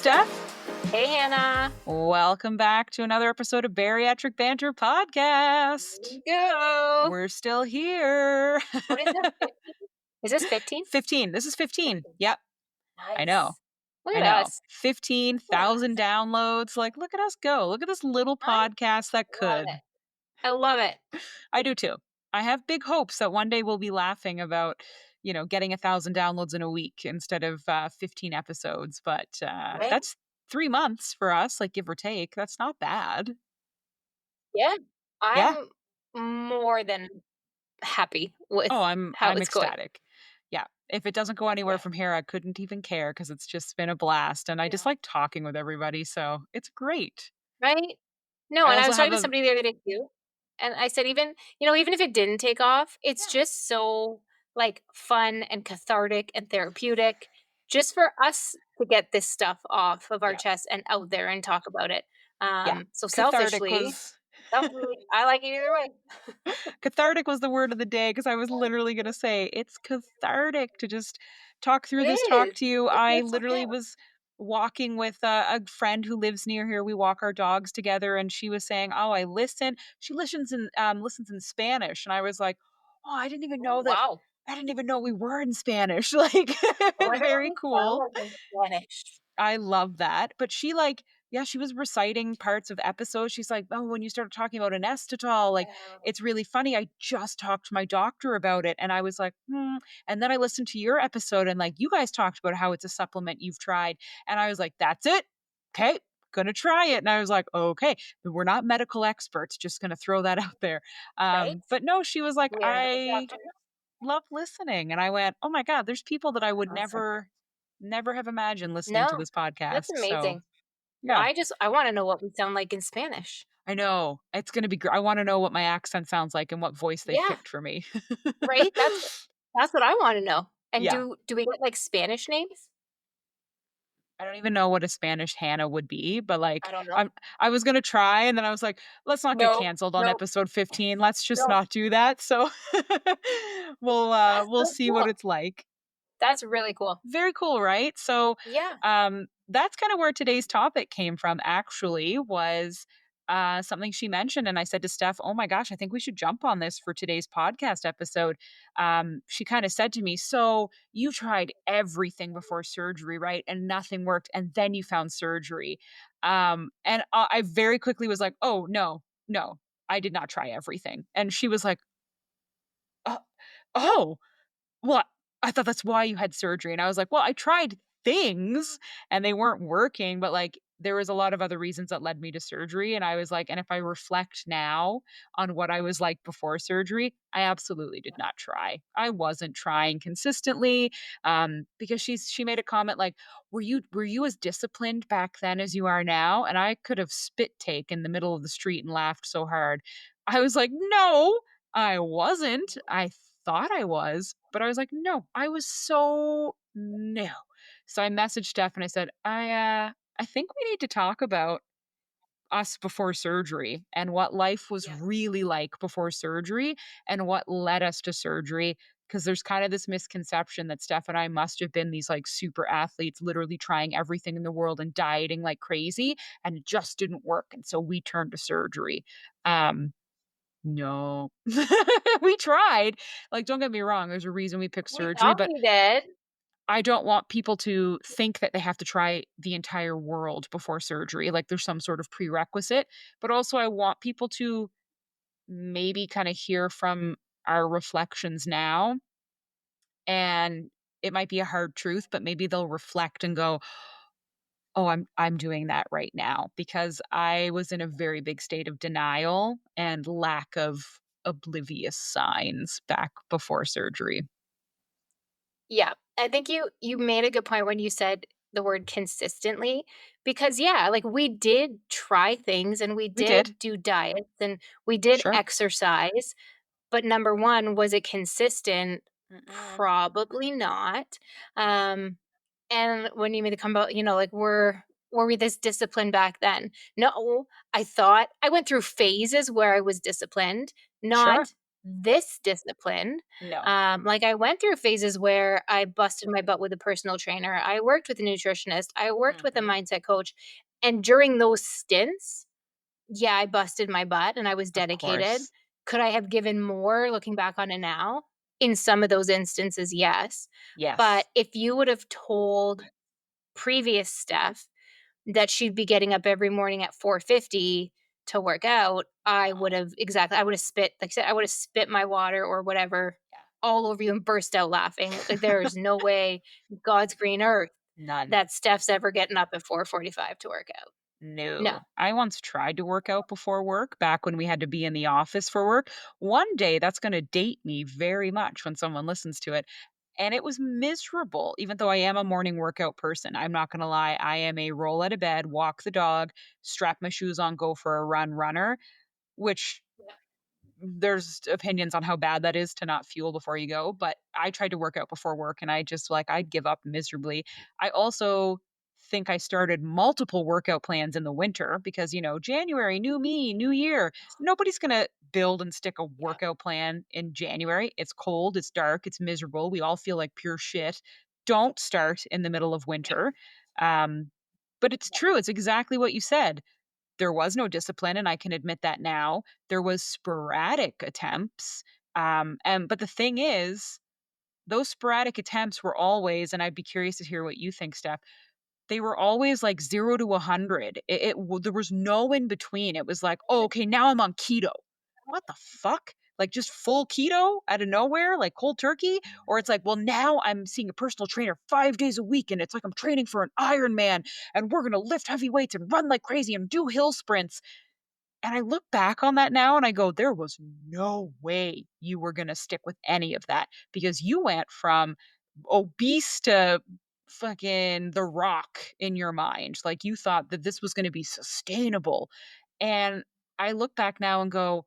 Steph. Hey, Hannah. Welcome back to another episode of Bariatric Banter Podcast. Here we go. We're still here. What is it? 15? Is this 15? 15. This is 15. Yep. Nice. I know. Look I at know. us. 15,000 downloads. Like, look at us go. Look at this little podcast that could. I love it. I do too. I have big hopes that one day we'll be laughing about, getting 1,000 downloads in a week instead of 15 episodes. But Right? that's 3 months for us, like give or take. That's not bad. Yeah. Yeah. I'm more than happy with Oh, how I'm it's going. ecstatic. Yeah. If it doesn't go anywhere Yeah. from here, I couldn't even care because it's just been a blast. And I just like talking with everybody. So it's great. Right? No, I and I also was have talking to a, somebody the other day too, and I said even if it didn't take off, it's just so, like, fun and cathartic and therapeutic just for us to get this stuff off of our yeah, chest and out there and talk about it. yeah. So Cathartic selfishly, was I like it either way. cathartic was the word of the day because I was literally going to say it's cathartic to just talk through It this, talk is. to you. It I feels so literally good. was walking with a friend who lives near here. We walk our dogs together, and she was saying, "Oh, I listen." She listens in Spanish, and I was like, "Oh, I didn't even know Oh, that. wow. I didn't even know we were in Spanish." Like, I wonder what very we sound cool. like in Spanish. I love that. But she yeah, she was reciting parts of episodes. She's like, "Oh, when you started talking about anestetol, like it's really funny. I just talked to my doctor about it." And I was like, "Hmm." And then I listened to your episode and like you guys talked about how it's a supplement you've tried. And I was like, "That's it. Okay. Gonna try it." And I was like, "Okay, we're not medical experts, just gonna throw that out there." Right? But no, she was like, We are not "I doctors. love listening." And I went, "Oh my God, there's people that I would Awesome. never have imagined listening to No, this that's podcast." So amazing. Well, yeah, I wanna know what we sound like in Spanish. I know. It's gonna be great. I wanna know what my accent sounds like and what voice they've Yeah, picked for me. right? That's what I wanna know. And Yeah. do we get, like, Spanish names? I don't even know what a Spanish Hannah would be, but, I like, don't know. I was gonna try, and then I was like, "Let's not get No, canceled on no, episode 15. Let's just no. not do that." So, That's we'll so see what cool. it's like. That's really cool. Very cool, right? So, Yeah, that's kind of where today's topic came from, actually, was something she mentioned. And I said to Steph, "Oh my gosh, I think we should jump on this for today's podcast episode." She kind of said to me, "So you tried everything before surgery, right? And nothing worked. And then you found surgery." And I very quickly was like, "Oh, no, no, I did not try everything." And she was like, "Uh, oh, well, I thought that's why you had surgery." And I was like, "Well, I tried things and they weren't working, but like there was a lot of other reasons that led me to surgery." And I was like, and if I reflect now on what I was like before surgery, I absolutely did not try. I wasn't trying consistently. Because she made a comment like, were you as disciplined back then as you are now?" And I could have spit take in the middle of the street and laughed so hard. I was like, "No, I wasn't. I thought I was, but I was like, no, I was so no." So I messaged Steph and I said, I think we need to talk about us before surgery and what life was yeah, really like before surgery and what led us to surgery. Because there's kind of this misconception that Steph and I must have been these like super athletes, literally trying everything in the world and dieting like crazy, and it just didn't work. And so we turned to surgery. Um, no. We tried. Like, don't get me wrong, there's a reason we picked we surgery, thought but we did. I don't want people to think that they have to try the entire world before surgery, like there's some sort of prerequisite, but also I want people to maybe kinda hear from our reflections now, and it might be a hard truth, but maybe they'll reflect and go, "Oh, I'm doing that right now," because I was in a very big state of denial and lack of oblivious signs back before surgery. Yeah, I think you made a good point when you said the word consistently, because yeah, like, we did try things and we We did. did do diets and we did Sure. exercise, but number 1, was it consistent? Mm-mm. Probably not. Um, and when you made the comment about, like, were we this disciplined back then? No, I thought I went through phases where I was disciplined, Sure. not this discipline. No. Like I went through phases where I busted my butt with a personal trainer. I worked with a nutritionist. I worked with a Mhm. mindset coach. And during those stints, yeah, I busted my butt and I was Of dedicated. course. Could I have given more looking back on it now? In some of those instances, yes. But Yes. if you would have told previous Steph that she'd be getting up every morning at 4:50 to work out, I would No. have exactly I would have spit, like I said, I would have spit my water or whatever all over you and burst out laughing. Like there is no way God's green earth None. that Steph's ever getting up at 4:45 to work out. No. No. I once tried to work out before work back when we had to be in the office for work. One day that's going to date me very much when someone listens to it. And it was miserable, even though I am a morning workout person. I'm not going to lie. I am a roll out of bed, walk the dog, strap my shoes on, go for a run runner, which there's opinions on how bad that is to not fuel before you go, but I tried to work out before work and I just like I'd give up miserably. I also think I started multiple workout plans in the winter because, January, new me, new year. Nobody's going to build and stick a Yeah. workout plan in January. It's cold, it's dark, it's miserable. We all feel like pure shit. Don't start in the middle of Yeah. winter. Um, but it's true. It's exactly what you said. There was no discipline, and I can admit that now. There was sporadic attempts, but the thing is, those sporadic attempts were always, and I'd be curious to hear what you think, Steph, they were always like 0 to 100. There was no in between. It was like, "Oh, okay, now I'm on keto." What the fuck? Like, just full keto out of nowhere, like cold turkey? Or it's like, "Well, now I'm seeing a personal trainer 5 days a week, and it's like I'm training for an Ironman, and we're gonna lift heavy weights and run like crazy and do hill sprints." And I look back on that now and I go, there was no way you were going to stick with any of that because you went from obese to fucking the rock in your mind. Like you thought that this was going to be sustainable. And I look back now and go,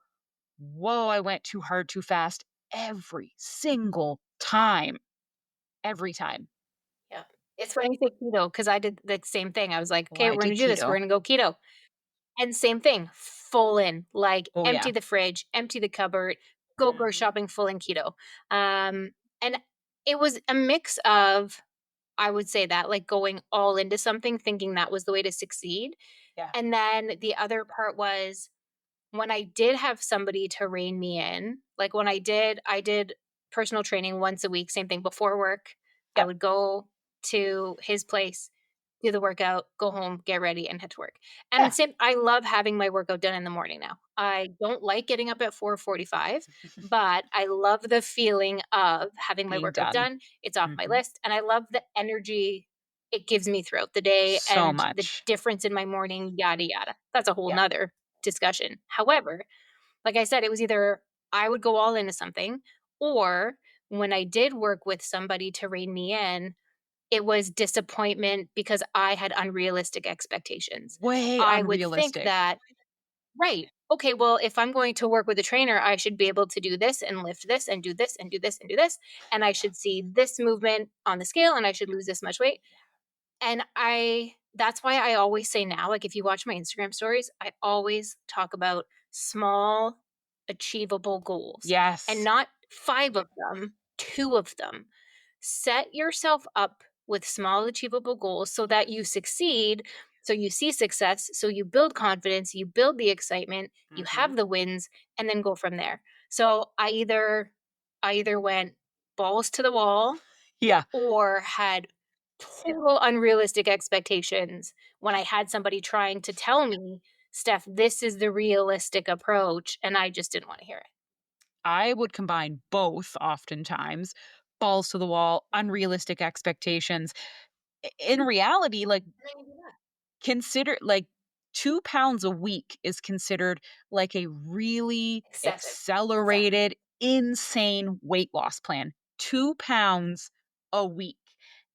whoa, I went too hard too fast every single time. Every time. Yeah. It's funny you say keto because I did the same thing. I was like, "Okay, Why we're gonna did do this. We're keto? gonna go keto." And same thing, full in, like Oh, empty yeah. the fridge, empty the cupboard, go grocery Hmm. shopping full in keto. And it was a mix of, I would say that, like going all into something, thinking that was the way to succeed. Yeah. And then the other part was when I did have somebody to rein me in, like when I did personal training once a week, same thing before work. I Yep. would go to his place, do the workout, go home, get ready, and head to work. And Yeah. same, I love having my workout done in the morning now. I don't like getting up at 4:45, but I love the feeling of having my Being workout done. done. It's off my Hmm. list, and I love the energy it gives me throughout the day So and the much. difference in my morning, yada yada. That's a whole Yeah. nother discussion. However, like I said, it was either I would go all into something, or when I did work with somebody to rein me in, it was disappointment because I had unrealistic expectations. Way I would think unrealistic. that, right, okay, well, if I'm going to work with a trainer, I should be able to do this and lift this and do this and do this and do this. And I should see this movement on the scale and I should lose this much weight. And that's why I always say now, like, if you watch my Instagram stories, I always talk about small, achievable goals and Yes. not 5 of them, 2 of them. Set yourself up with small, achievable goals so that you succeed, so you see success, so you build confidence, you build the excitement, you Mhm. have the wins, and then go from there. So I either went balls to the wall Yeah. or had total unrealistic expectations when I had somebody trying to tell me, "Steph, this is the realistic approach," and I just didn't wanna hear it. I would combine both oftentimes, balls to the wall, unrealistic expectations. In Mhm. reality, like And then you do that. consider like 2 pounds a week is considered like a really Excessive. Exactly. accelerated, insane weight loss plan. 2 pounds a week.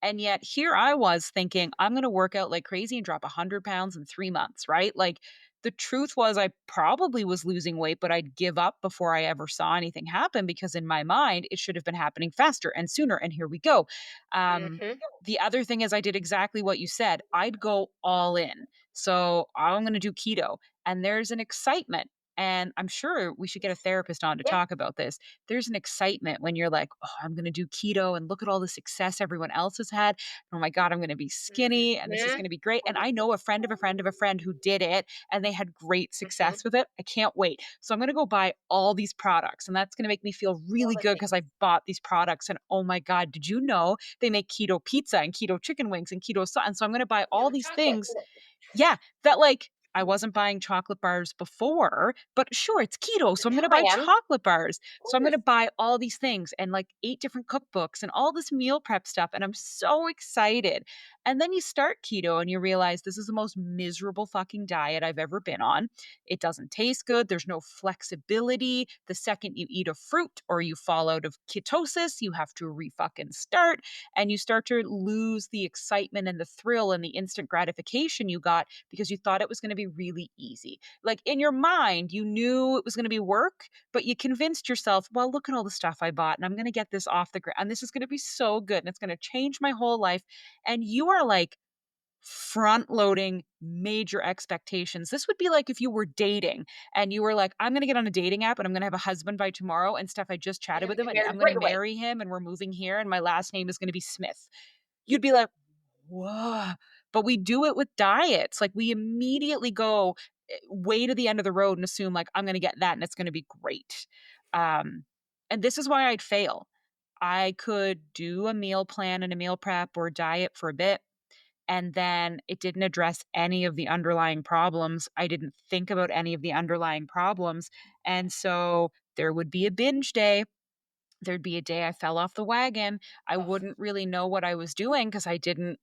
And yet here I was thinking, I'm gonna work out like crazy and drop 100 pounds in 3 months, right? Like the truth was I probably was losing weight, but I'd give up before I ever saw anything happen because in my mind it should have been happening faster and sooner. And here we go. Um, Mhm. the other thing is I did exactly what you said. I'd go all in. So I'm going to do keto. And there's an excitement. And I'm sure we should get a therapist on to Yeah. talk about this. There's an excitement when you're like, "Oh, I'm gonna do keto and look at all the success everyone else has had. Oh my god, I'm gonna be skinny and this is Mhm. gonna be great." And I know a friend of a friend of a friend who did it and they had great Mhm. success with it. I can't wait. So I'm gonna go buy all these products and that's gonna make me feel All really the good because I things. bought these products. And oh my god, did you know they make keto pizza and keto chicken wings and keto and so I'm gonna buy Yeah, all with these chocolate. things, yeah, that, like, I wasn't buying chocolate bars before, but sure, it's keto, so I'm Now gonna I buy am. Of chocolate bars. So I'm course. gonna buy all these things and, like, 8 different cookbooks and all this meal prep stuff, and I'm so excited. And then you start keto and you realize this is the most miserable fucking diet I've ever been on. It doesn't taste good, there's no flexibility. The second you eat a fruit or you fall out of ketosis, you have to re-fucking start, and you start to lose the excitement and the thrill and the instant gratification you got because you thought it was going to be really easy. Like in your mind, you knew it was going to be work, but you convinced yourself, well, look at all the stuff I bought and I'm going to get this off the ground and this is going to be so good and it's going to change my whole life. And you are like, front loading major expectations. This would be like if you were dating and you were like, I'm going to get on a dating app and I'm going to have a husband by tomorrow and stuff. I just And chatted then with we him get and married I'm going to right away. marry him and we're moving here and my last name is going to be Smith. You'd be like, whoa. But we do it with diets. Like we immediately go way to the end of the road and assume like I'm going to get that and it's going to be great. Um, and this is why I'd fail. I could do a meal plan and a meal prep or diet for a bit and then it didn't address any of the underlying problems. I didn't think about any of the underlying problems. And so there would be a binge day. There'd be a day I fell off the wagon. I Ugh. wouldn't really know what I was doing because I didn't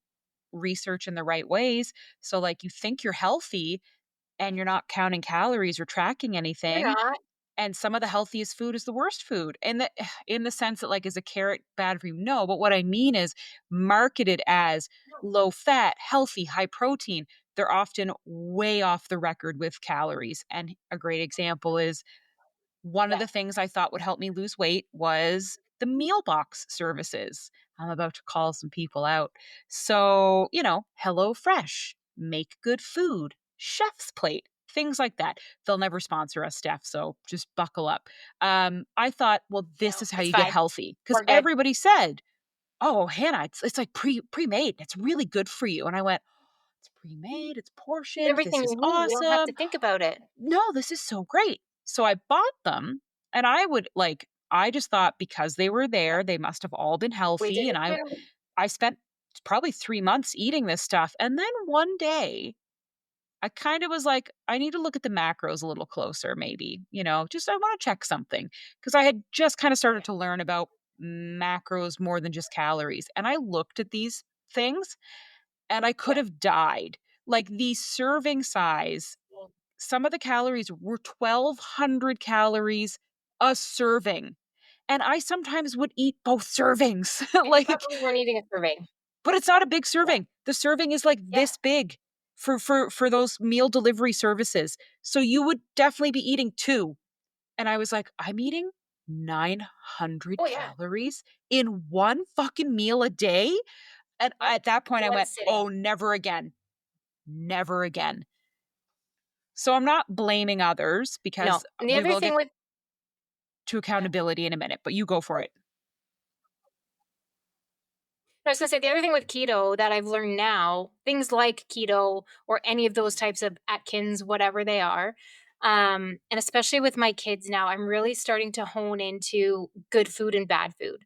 research in the right ways. So, like, you think you're healthy and you're not counting calories or tracking You're anything. not. And some of the healthiest food is the worst food. And the in the sense that like is a carrot bad for you? No, but what I mean is marketed as No. low fat, healthy, high protein. They're often way off the record with calories. And a great example is one of Yeah. the things I thought would help me lose weight was the meal box services. I'm about to call some people out. So, Hello Fresh, Make Good Food, Chef's Plate, things like that. They'll never sponsor us, Steph, so just buckle up. I thought, well, this No, is how it's you get fine. healthy because We're good. everybody said, "Oh, Hannah, it's like pre-made. It's really good for you." And I went, "It's pre-made. It's It's portioned. everything This is you need. You don't have to awesome. think about it. No, this is so great." So I bought them and I just thought because they were Yeah. there, they must have all been We did healthy. And it I too. I spent probably 3 months eating this stuff. And then one day I kind of was like, I need to look at the macros a little closer, maybe, just I want to check something. Cause I had just kind of started Yeah. to learn about macros more than just calories. And I looked at these things and I could Yeah. have died. Like the serving size, Well, some of the calories were 1,200 calories a serving, and I sometimes would eat both servings, and you like probably weren't eating a survey. but it's not a big Yeah. serving. The serving is, like, Yeah. this big for those meal delivery services, so you would definitely be eating 2, and I was like, "I'm eating 900 Oh, yeah. calories in 1 fucking meal a day?" And Yep. at that point, I One went, sitting. "Oh, never again. Never again." So I'm not blaming others No. because And the we other will thing get with to yeah. accountability in a minute, but you go for Oh, it. I was gonna say the other thing with keto that I've learned now, things like keto or any of those types of Atkins, whatever they are, and especially with my kids now, I'm really starting to hone into good food and bad food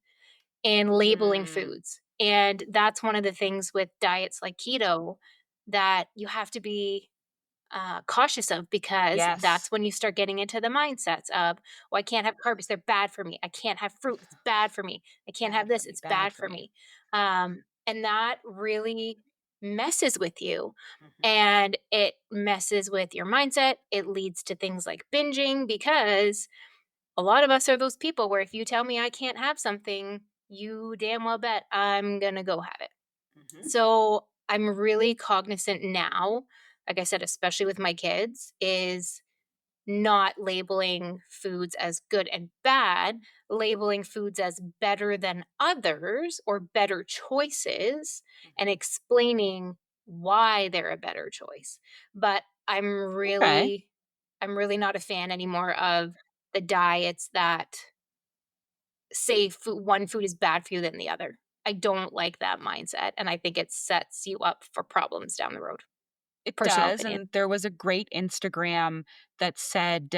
and labeling Mm, foods. And that's one of the things with diets like keto that you have to be cautious of because yes, that's when you start getting into the mindsets of, oh, I can't have carbs, they're bad for me. I can't have fruit, it's bad for me. I can't have bad for this, me, it's bad bad for for me. me. And that really messes with you Mhm. and it messes with your mindset. It leads to things like binging because a lot of us are those people where if you tell me I can't have something, you damn well bet I'm going to go have it. Mhm. So I'm really cognizant now, like I said, especially with my kids, is not labeling foods as good and bad, labeling foods as better than others or better choices and Mhm. explaining why they're a better choice. But I'm Okay. really I'm really not a fan anymore of the diets that say one food is bad for you than the other. I don't like that mindset, and I think it sets you up for problems down the road. It Personal does, opinion. and there was a great Instagram that said,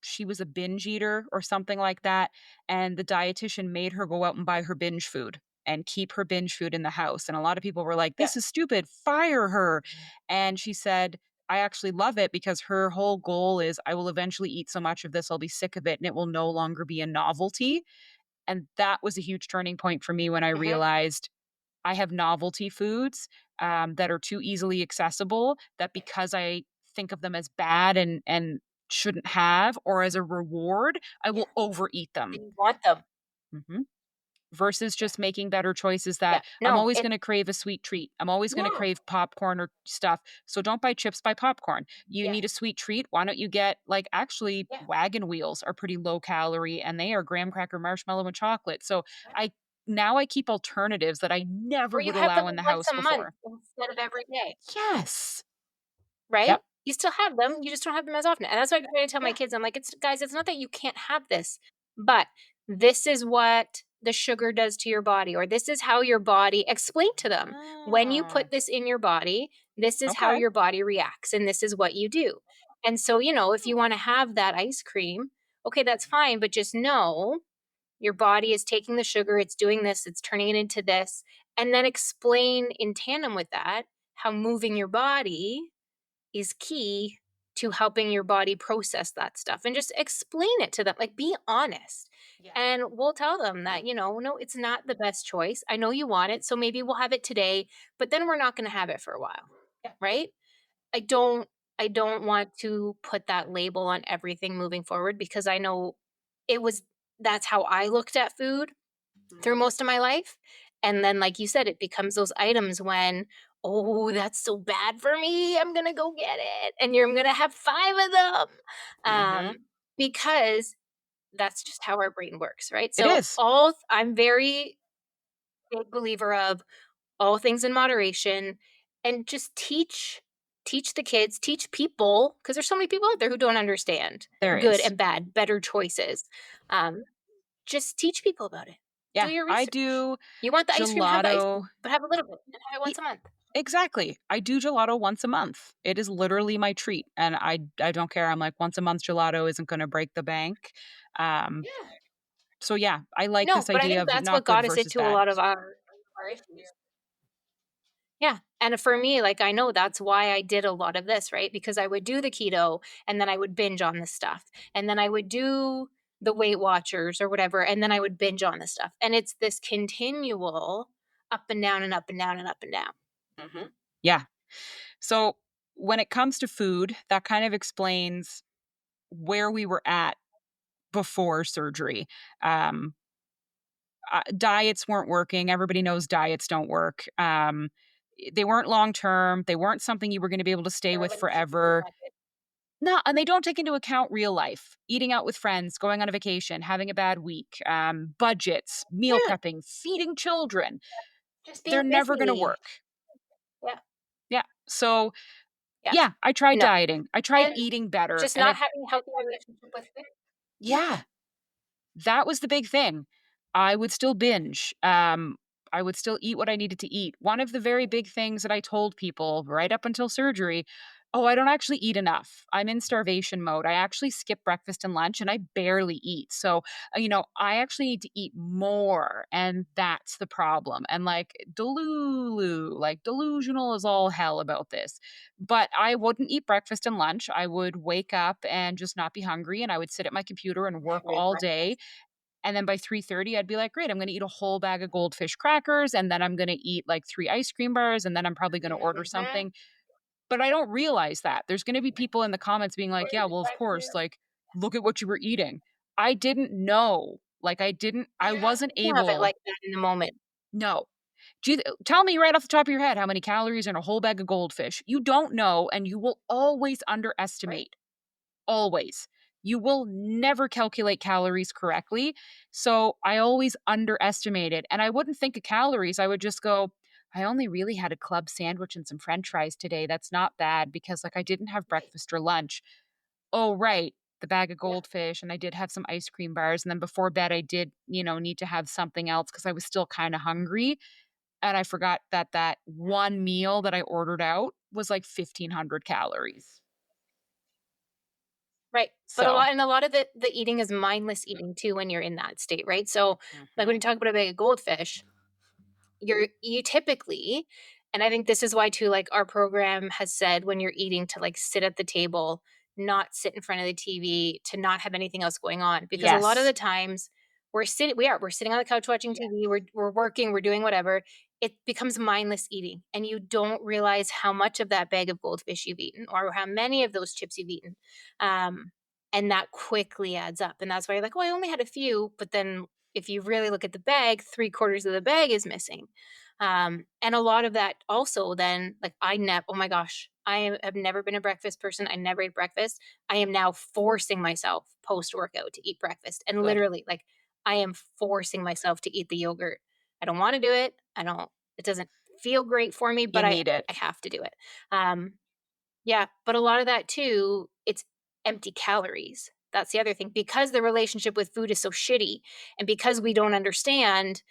she was a binge eater or something like that, and the dietitian made her go out and buy her binge food and keep her binge food in the house, and a lot of people were like, Yeah. "This is stupid, fire her." And she said, "I actually love it because her whole goal is I will eventually eat so much of this, I'll be sick of it, and it will no longer be a novelty." And that was a huge turning point for me when I Mhm. realized I have novelty foods, that are too easily accessible that because I think of them as bad and shouldn't have or as a reward, I Yeah, will overeat them. and you want them. Mhm. Versus Yeah, just making better choices that yeah. I'm No, always it gonna crave a sweet treat. I'm always gonna yeah, crave popcorn or stuff. So don't buy chips, buy popcorn. You yeah, need a sweet treat. Why don't you get like actually yeah. wagon wheels are pretty low calorie and they are graham cracker marshmallow and chocolate. So I now I keep alternatives that I never Or you would have them allow in the once house a month before. instead of every day. Yes. Right? Yep. You still have them, you just don't have them as often, and that's why I try to tell my Yeah. kids, I'm like, "It's guys, it's not that you can't have this, but this is what the sugar does to your body, or this is how your body" explain to them, "When you Oh, put this in your body, this is how okay. your body reacts, and this is what you do." And so, if you wanna have that ice cream, okay, that's fine, but just know your body is taking the sugar, it's doing this, it's turning it into this, and then explain in tandem with that how moving your body is key to helping your body process that stuff and just explain it to them. Like, be honest. Yeah. And we'll tell them that, no, it's not the best choice. I know you want it. So maybe we'll have it today, but then we're not going to have it for a while. Yeah. Right. I don't, I don't want to put that label on everything moving forward because I know it was, that's how I looked at food through Mhm. most of my life. And then, like you said, it becomes those items when, oh, that's so bad for me. I'm going to go get it. And you're going to have five of them. Mhm. Because that's just how our brain works, right? It So, is. I'm very big believer of all things in moderation and just teach the kids, teach people, because there's so many people out there who don't understand There good is. and bad, better choices. Um, just teach people about it. Do Yeah, your I research. do You want the ice cream, have the ice gelato. cream, but have a little bit and have it E once a month. exactly. I do gelato once a month. It is literally my treat, and I don't care. I'm like, once a month gelato isn't gonna break the bank. Um, Yeah. so yeah, I like No, this but I idea think of that's not what good got us versus into a bad. lot of our issues. Yeah, and for me, like, I know that's why I did a lot of this, right? Because I would do the keto, and then I would binge on this stuff, and then I would do the Weight Watchers or whatever, and then I would binge on this stuff, and it's this continual up and down and up and down and up and down. Mhm. Yeah. So, when it comes to food, that kind of explains where we were at before surgery. Um, diets weren't working. Everybody knows diets don't work. They weren't long term. They weren't something you were going to be able to stay They're with like a cheap little forever. packet. No, and they don't take into account real life, eating out with friends, going on a vacation, having a bad week, budgets, meal Yeah, prepping, feeding children. just They're being never going to busy. work. Yeah, Yeah. So, yeah. yeah, I tried No, dieting. I tried and eating better. just And not it, having a healthy relationship with food. yeah, that was the big thing. I would still binge. I would still eat what I needed to eat. One of the very big things that I told people right up until surgery, oh, I don't actually eat enough. I'm in starvation mode. I actually skip breakfast and lunch and I barely eat. So, I actually need to eat more. And that's the problem. And like delusional is all hell about this. But I wouldn't eat breakfast and lunch. I would wake up and just not be hungry. And I would sit at my computer and work Great all day breakfast. and then by 3:30, I'd be like, "Great, I'm gonna eat a whole bag of goldfish crackers, and then I'm gonna eat, like, 3 ice cream bars, and then I'm probably gonna order Mhm. something." But I don't realize that. There's gonna be people in the comments being like, "Yeah, well, of course, like, look at what you were eating." I didn't know. Like, I You have wasn't to have it able. like that in the moment. No. Do you tell me right off the top of your head how many calories are in a whole bag of goldfish. You don't know, and you will always Right. underestimate. Always. You will never calculate calories correctly. So I always underestimated. And I wouldn't think of calories. I would just go, I only really had a club sandwich and some french fries today. That's not bad because like I didn't have Right. breakfast or lunch. Oh, right. The bag of Yeah. goldfish, and I did have some ice cream bars, and then before bed, I did, need to have something else because I was still kinda hungry, and I forgot that that one meal that I ordered out was, like, 1,500 calories. Right. But So a lot of the eating is mindless eating too when you're in that state, right? So, like, when Mhm. you talk about a bag of goldfish, you typically, and I think this is why too, like, our program has said when you're eating to, like, sit at the table, not sit in front of the TV, to not have anything else going on, because a lot of Yes. the times we're sitting on the couch watching TV, we're working, we're doing whatever. It becomes mindless eating, and you don't realize how much of that bag of goldfish you've eaten or how many of those chips you've eaten. Um, and that quickly adds up, and that's why you're like, "Oh, I only had a few," but then if you really look at the bag, 3/4 of the bag is missing. And a lot of that also then, like, oh my gosh, have never been a breakfast person. I never ate breakfast. I am now forcing myself post workout to eat breakfast. And Good. literally, like, I am forcing myself to eat the yogurt. I don't want to do it. It doesn't feel great for me, You but need it. I have to do it. Um, yeah, but a lot of that too, it's empty calories. That's the other thing. Because the relationship with food is so shitty, and because we don't understand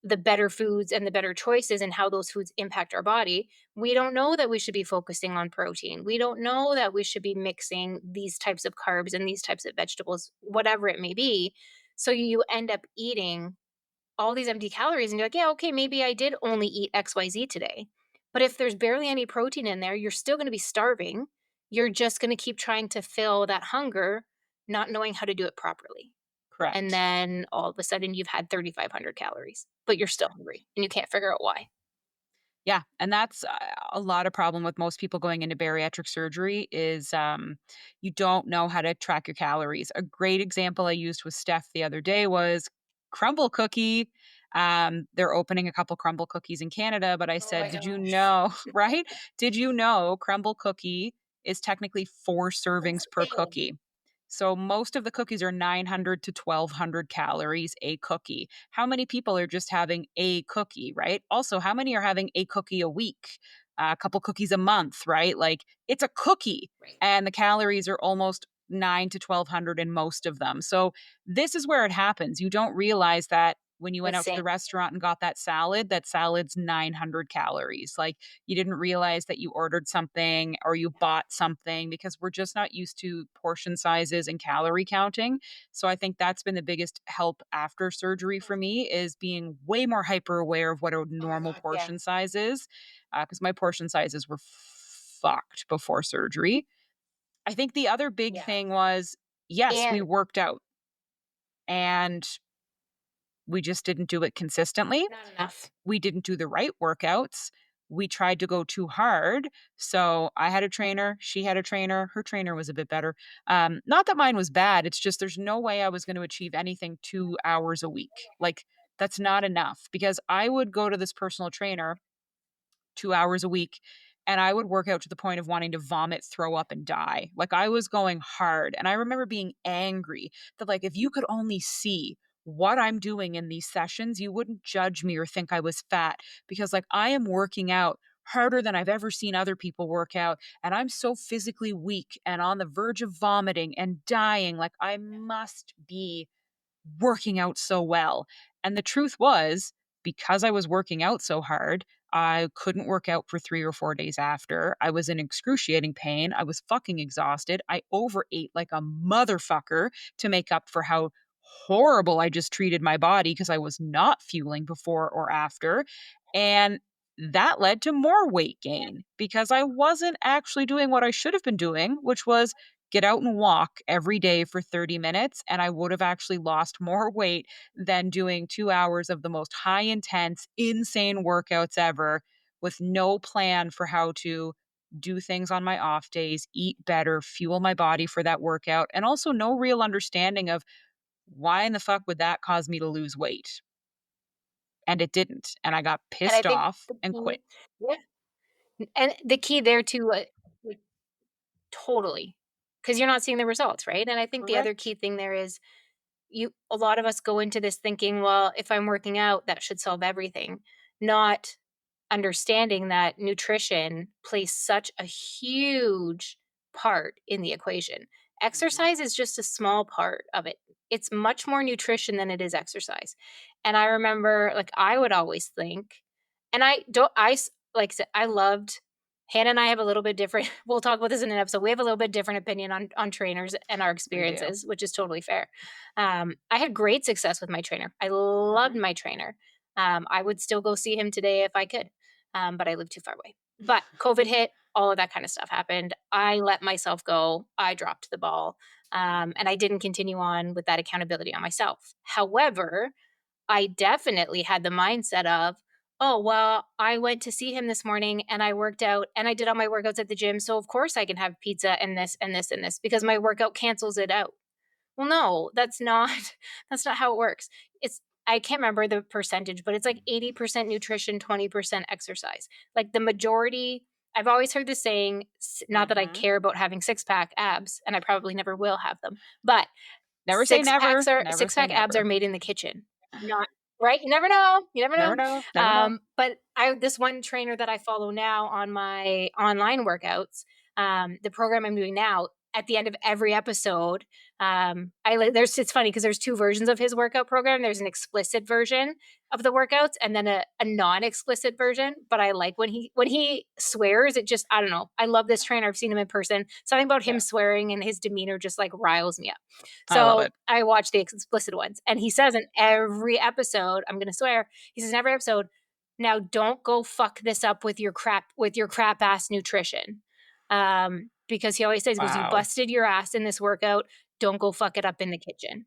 the better foods and the better choices and how those foods impact our body, we don't know that we should be focusing on protein. We don't know that we should be mixing these types of carbs and these types of vegetables, whatever it may be. So you end up eating all these empty calories and you're like, yeah, okay, maybe I did only eat XYZ today. But if there's barely any protein in there, you're still going to be starving. You're just going to keep trying to fill that hunger, not knowing how to do it properly. And Correct. then all of a sudden you've had 3,500 calories, but you're still hungry and you can't figure out why. Yeah, and that's a lot of problem with most people going into bariatric surgery is, you don't know how to track your calories. A great example I used with Steph the other day was crumble cookie. They're opening a couple crumble cookies in Canada, but I Oh said, my "Did you gosh. know?" Right? "Did you know crumble cookie is technically 4 That's servings per insane. cookie?" So most of the cookies are 900 to 1,200 calories a cookie. How many people are just having a cookie, right? Also, how many are having a cookie a week? A couple cookies a month, right? Like it's a cookie Right. and the calories are almost 9 to 1,200 in most of them. So this is where it happens. You don't realize that when you went out to the Insane. restaurant and got that salad's 900 calories. Like you didn't realize that you ordered something or you bought something because we're just not used to portion sizes and calorie counting. So I think that's been the biggest help after surgery for me is being way more hyper aware of what a Oh my normal God. Yeah. portion size is because my portion sizes were fucked before surgery. I think the other big Yeah. thing was yes, we And worked out and we just didn't do it consistently. not enough. We didn't do the right workouts. We tried to go too hard. So I had a trainer, she had a trainer, her trainer was a bit better. Not that mine was bad. It's just there's no way I was going to achieve anything 2 hours a week. Like that's not enough because I would go to this personal trainer 2 hours a week. And I would work out to the point of wanting to vomit, throw up, and die. Like I was going hard. And I remember being angry that, like, if you could only see what I'm doing in these sessions, you wouldn't judge me or think I was fat because, like, I am working out harder than I've ever seen other people work out. And I'm so physically weak and on the verge of vomiting and dying. Like, I must be working out so well. And the truth was, because I was working out so hard, I couldn't work out for 3 or 4 days after. I was in excruciating pain. I was fucking exhausted. I overate like a motherfucker to make up for how horrible I just treated my body because I was not fueling before or after. And that led to more weight gain because I wasn't actually doing what I should have been doing, which was get out and walk every day for 30 minutes, and I would have actually lost more weight than doing 2 hours of the most high intense, insane workouts ever with no plan for how to do things on my off days, eat better, fuel my body for that workout, and also no real understanding of why in the fuck would that cause me to lose weight? And it didn't, and I got And I pissed think off the and quit. key, yeah. And the key there too, like, totally, because you're not seeing the results, right? And I think the other Correct. key thing there is a lot of us go into this thinking, well, if I'm working out, that should solve everything, not understanding that nutrition plays such a huge part in the equation. Mhm. Exercise is just a small part of it. It's much more nutrition than it is exercise. And I remember, like, I would always think, and I don't, like I said, I loved, Hannah and I have a little bit different, we'll talk about this in an episode. We have a little bit different opinion on trainers and our We do. experiences, which is totally fair. I had great success with my trainer. I loved Mhm. my trainer. I would still go see him today if I could, but I live too far away. But COVID hit, all of that kind of stuff happened. I let myself go. I dropped the ball, and I didn't continue on with that accountability on myself. However, I definitely had the mindset of, oh, well, I went to see him this morning and I worked out and I did all my workouts at the gym. So, of course, I can have pizza and this and this and this because my workout cancels it out. Well, no, that's not that's not how it works. It's I can't remember the percentage, but it's like 80% nutrition, 20% exercise. Like the majority, I've always heard the saying, not that I Mhm. care about having six-pack abs, and I probably never will have them, but Never say never. Never six say pack abs are never. made in the kitchen, not right. You never know. You never Never know. know. Never know. But I this one trainer that I follow now on my online workouts, the program I'm doing now. At the end of every episode, there's it's funny because there's two versions of his workout program. There's an explicit version of the workouts, and then a non-explicit version. But I like when he swears. It just I don't know. I love this trainer. I've seen him in person. Something about him Yeah. swearing and his demeanor just like riles me up. I love So it. I watch the explicit ones, and he says in every episode, I'm gonna swear, he says in every episode, now don't go fuck this up with your crap ass nutrition. Because he always says, he goes, you Wow. busted your ass in this workout. Don't go fuck it up in the kitchen.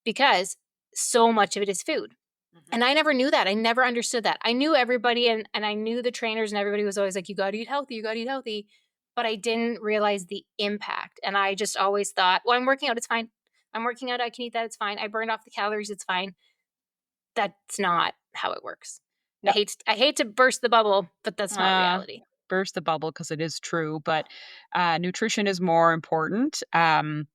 Because so much of it is food. Mhm. And I never knew that. I never understood that. I knew everybody and I knew the trainers and everybody was always like, you gotta eat healthy, you gotta eat healthy. But I didn't realize the impact. And I just always thought, well, I'm working out, it's fine. I'm working out, I can eat that, it's fine. I burned off the calories, it's fine. That's not how it works. No. I hate to burst the bubble, but that's not Uh, reality. burst the bubble because it is true, but, nutrition is more important, and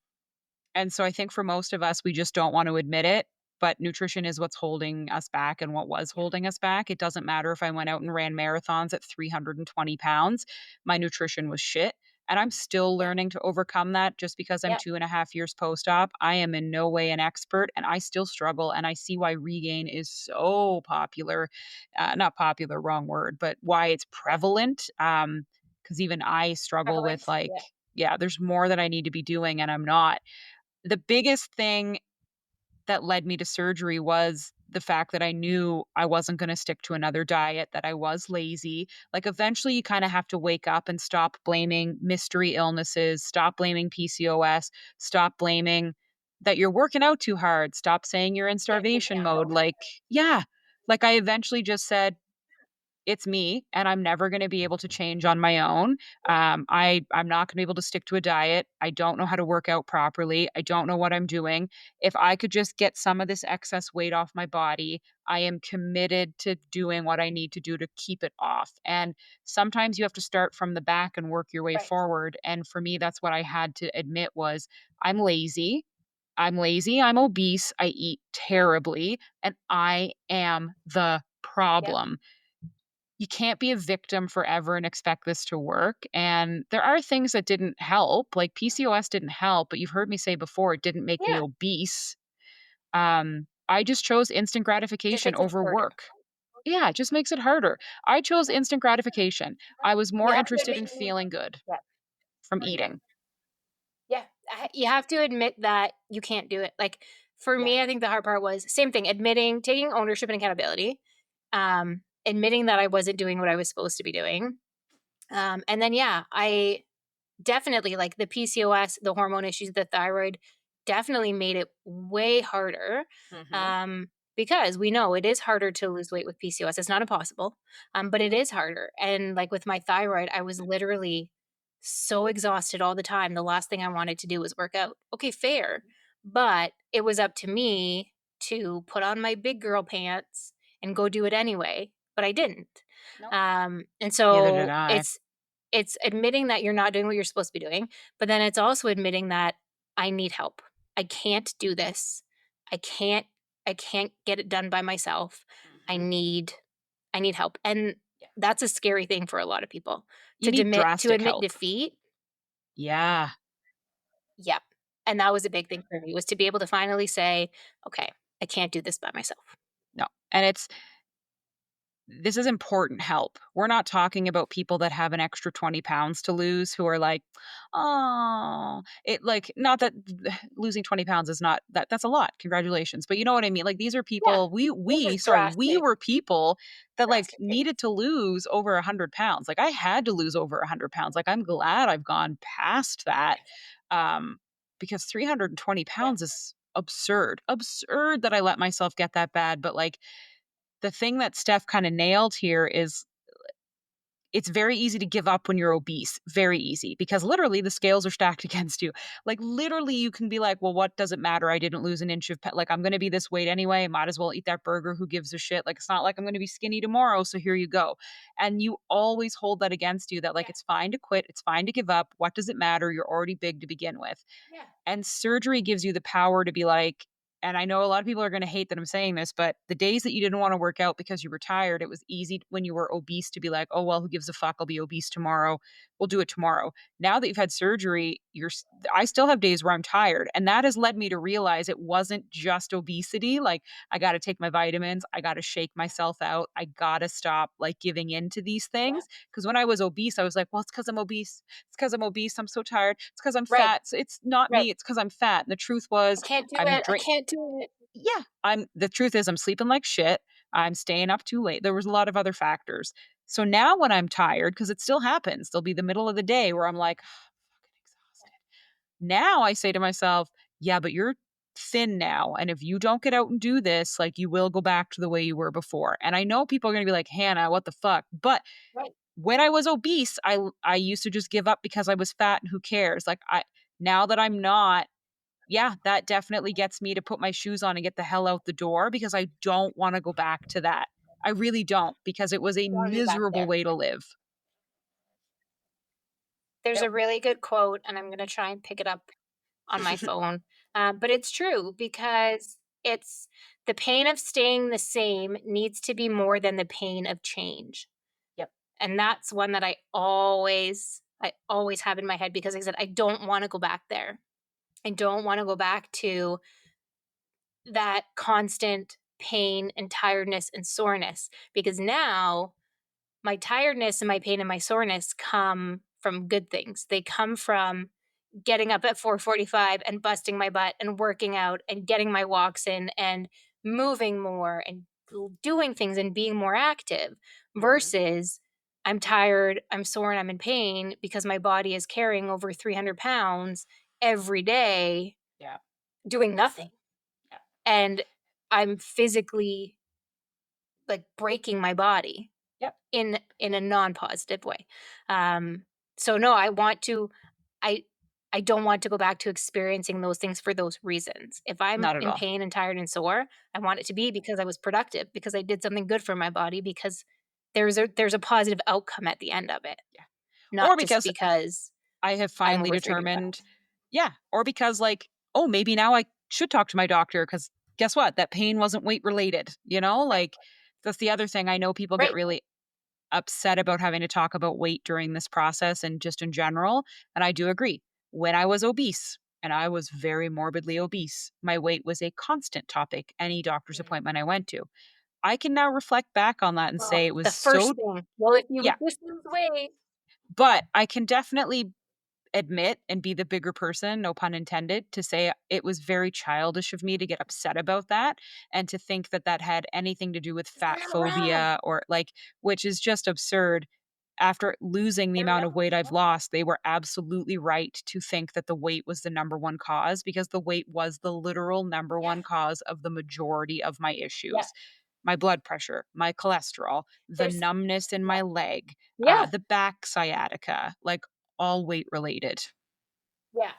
so I think for most of us, we just don't want to admit it, but nutrition is what's holding us back and what was Yeah. holding us back. It doesn't matter if I went out and ran marathons at 320 pounds, my nutrition was shit. And I'm still Yeah. learning to overcome that just because I'm Yeah. 2.5 years post op. I am in no way an expert and I still struggle. And I see why regain is so popular. Not popular, wrong word, but why it's Yeah. prevalent. Because even I struggle with Prevalent. like, Yeah. yeah, there's more that I need to be doing and I'm not. The biggest thing that led me to surgery was the fact that I knew I wasn't gonna stick to another diet, that I was lazy. Like, eventually, you kinda have to wake up and stop blaming mystery illnesses, stop blaming PCOS, stop blaming that you're working out too hard, stop saying you're in Yeah. Take starvation mode, accountability. like yeah. Like, I eventually just said, it's me and I'm never going to be able to change on my own. I'm not going to be able to stick to a diet. I don't know how to work out properly. I don't know what I'm doing. If I could just get some of this excess weight off my body, I am committed to doing what I need to do to keep it off. And sometimes you have to start from the back and work your way Right. forward. And for me, that's what I had to admit was I'm lazy. I'm lazy. I'm obese. I eat terribly and I am the Yep. problem. You can't be a victim forever and expect this to work. And there are things that didn't help, like PCOS didn't help, but you've heard me say before, it didn't make me Yeah. obese. I just chose instant Just gratification makes it over harder. work. Yeah, it just makes it harder. I chose instant gratification. I was You more have to interested admit in you need feeling good yeah. from Yeah. eating. Yeah. You have to admit that you can't do it. Like for Yeah. me, I think the hard part was same thing, admitting, taking ownership and accountability, admitting that I wasn't doing what I was supposed to be doing. And then yeah, I definitely like the PCOS, the hormone issues, the thyroid definitely made it way harder. Mhm. Um, because we know it is harder to lose weight with PCOS. It's not impossible, but it is harder. And like with my thyroid, I was literally so exhausted all the time. The last thing I wanted to do was work out. Okay, fair. But it was up to me to put on my big girl pants and go do it anyway. But I didn't. Nope. And Neither did so I. it's admitting that you're not doing what you're supposed to be doing, but then it's also admitting that I need help. I can't do this. I can't I can't get it done by myself. I Mhm. need I need help. And Yeah. that's a scary thing for a lot of people You need to drastic admit help. defeat. Yeah. Yep. And that was a big thing for me, was to be able to finally say, "Okay, I can't do this by myself." No. And this is important help. We're not talking about people that have an extra 20 pounds to lose who are like, "Oh," it like, not that losing 20 pounds is not that's a lot. Congratulations. But you know what I mean? Like, these are Yeah. people Those are we drastic, were people that, like, drastic needed things. to lose over 100 pounds. Like, I had to lose over 100 pounds. Like, I'm glad I've gone past that, um, because 320 Yeah. pounds is absurd. Absurd that I let myself get that bad, but, like, the thing that Steph kinda nailed here is it's very easy to give up when you're obese, very easy, because literally the scales are stacked against you. Like, literally, you can be like, "Well, what does it matter? I didn't lose an inch of like, I'm gonna be this weight anyway, might as well eat that burger, who gives a shit? Like, it's not like I'm gonna be skinny tomorrow, so here you go." And you always hold that against you that, like, Yeah. it's fine to quit, it's fine to give up, what does it matter? You're already big to begin with. Yeah. And surgery gives you the power to be like, and I know a lot of people are going to hate that I'm saying this, but the days that you didn't want to work out because you were tired, it was easy when you were obese to be like, "Oh, well, who gives a fuck? I'll be obese tomorrow. We'll do it tomorrow." Now that you've had surgery, I still have days where I'm tired. And that has led me to realize it wasn't just obesity. Like, I got to take my vitamins. I got to shake myself out. I got to stop like giving in to these Yeah. things. Cause when I was obese, I was like, "Well, it's because I'm obese. It's because I'm obese. I'm so tired. It's because I'm Right. fat. So it's not Right. me. It's because I'm fat." And the truth was, I can't do I'm it. I drink. can't do it. Yeah, the truth is I'm sleeping like shit. I'm staying up too late. There was a lot of other factors. So now when I'm tired, because it still happens, there'll be the middle of the day where I'm like, fucking exhausted. Now I say to myself, yeah, but you're thin now. And if you don't get out and do this, like, you will go back to the way you were before. And I know people are going to be like, "Hannah, what the fuck?" But Right. when I was obese, I used to just give up because I was fat and who cares? Like, now that I'm not, yeah, that definitely gets me to put my shoes on and get the hell out the door because I don't wanna go back to that. I really don't, because it was a Don't wanna be back miserable there. way to live. There's Yep. a really good quote, and I'm gonna try and pick it up on my phone, but it's true because it's the pain of staying the same needs to be more than the pain of change, Yep. and that's one that I always have in my head because like I said I don't wanna go back there. I don't wanna go back to that constant pain and tiredness and soreness because now my tiredness and my pain and my soreness come from good things. They come from getting up at 4:45 and busting my butt and working out and getting my walks in and moving more and doing things and being more active Mhm. versus I'm tired, I'm sore, and I'm in pain because my body is carrying over 300 pounds every day Yeah. doing nothing. Yeah. And I'm physically like breaking my body Yep. in a non-positive way. Um, so no, I I don't want to go back to experiencing those things for those reasons. If I'm Not at in all. pain and tired and sore, I want it to be because I was productive, because I did something good for my body, because there's a positive outcome at the end of it, Yeah. Or not just because because I have I'm finally over 300 determined, pounds. yeah, or because, like, "Oh, maybe now I should talk to my doctor because guess what? That pain wasn't weight related," you know? Right, Like, that's the other thing. I know people get right. really upset about having to talk about weight during this process and just in general. And I do agree. When I was obese, and I was very morbidly obese, my weight was a constant topic any doctor's Mm. appointment I went to. I can now reflect back on that and Oh, say it was the first so, thing. Well, if you yeah, would just lose weight. but I can definitely admit and be the bigger person, no pun intended, to say it was very childish of me to get upset about that and to think that that had anything to do with They're fat not wrong. phobia or like, which is just absurd. After losing the They're amount of never weight I've wrong. lost, they were absolutely right to think that the weight was the number one cause because the weight was the literal number Yeah, one cause of the majority of my yeah. issues. My blood pressure, my cholesterol, the There's numbness in yeah, my leg, yeah, the back sciatica, like all weight related. yeah.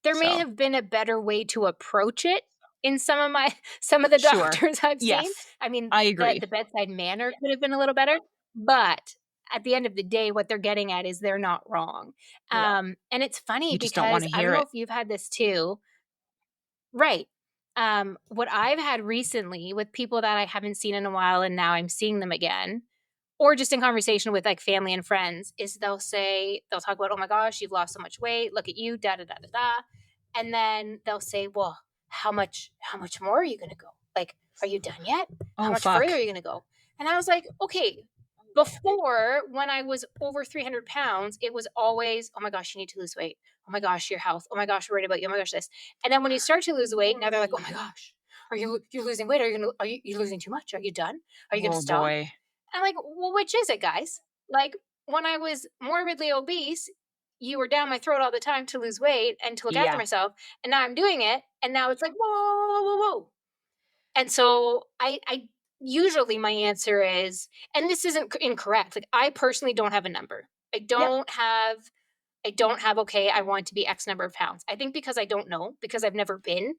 There may So, have been a better way to approach it in some of the sure. doctors I've seen. Yes, I mean, I the agree. the bedside manner could have been a little better, but at the end of the day, what they're getting at is they're not wrong. Yeah. And it's funny You just don't because wanna I don't hear know it. if you've had this too. Right. What I've had recently with people that I haven't seen in a while and now I'm seeing them again, or just in conversation with like family and friends, is they'll talk about, oh my gosh, you've lost so much weight, look at you, da da da da da. And then they'll say, well, how much more are you gonna go? Like, are you done yet? How Oh, much further are fuck. you gonna go? And I was like, okay, before, when I was over 300 pounds, it was always, oh my gosh, you need to lose weight. Oh my gosh, your health. Oh my gosh, we're worried about you. Oh my gosh, this. And then when you start to lose weight, now they're like, oh my gosh, you're losing weight? Are you losing too much? Are you done? Are you gonna Oh, stop? boy. I'm like, well, which is it, guys? Like, when I was morbidly obese, you were down my throat all the time to lose weight and to look after Yeah. myself. And now I'm doing it. And now it's like, whoa, whoa, whoa, whoa, whoa. And so I usually my answer is, and this isn't incorrect. Like, I personally don't have a number. I Yep. don't have, I don't have, okay, I want to be X number of pounds. I think because I don't know, because I've never been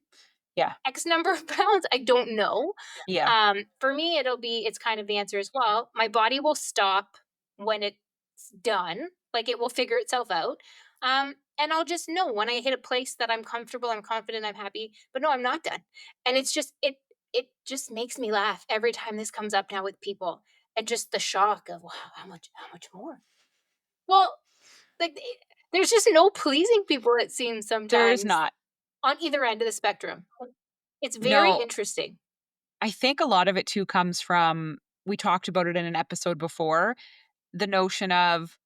Yeah. X number of pounds, I don't know. Yeah. For me, it's kind of the answer as well. My body will stop when it's done, like it will figure itself out. And I'll just know when I hit a place that I'm comfortable, I'm confident, I'm happy, but no, I'm not done. And it just makes me laugh every time this comes up now with people. And just the shock of, wow, how much more? Well, like there's just no pleasing people, it seems There is sometimes not. on either end of the spectrum. It's very No, interesting. I think a lot of it too comes from, we talked about it in an episode before, the notion of,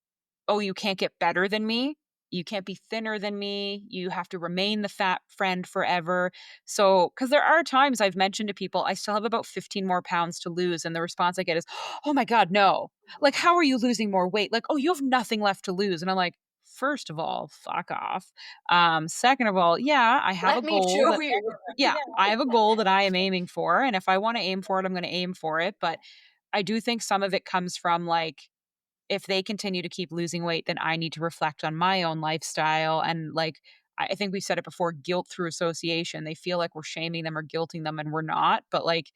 "Oh, you can't get better than me. You can't be thinner than me. You have to remain the fat friend forever." So, because there are times I've mentioned to people, I still have about 15 more pounds to lose, and the response I get is, "Oh my god, no. Like, how are you losing more weight? Like, oh, you have nothing left to lose." And I'm like, "First of all, fuck off. Second of all, yeah, I have a Let me goal show that, you. yeah, I have a goal that I am aiming for, and if I wanna aim for it, I'm gonna aim for it." But I do think some of it comes from, like, if they continue to keep losing weight, then I need to reflect on my own lifestyle. And like, I think we said it before, guilt through association. They feel like we're shaming them or guilting them, and we're not. But like,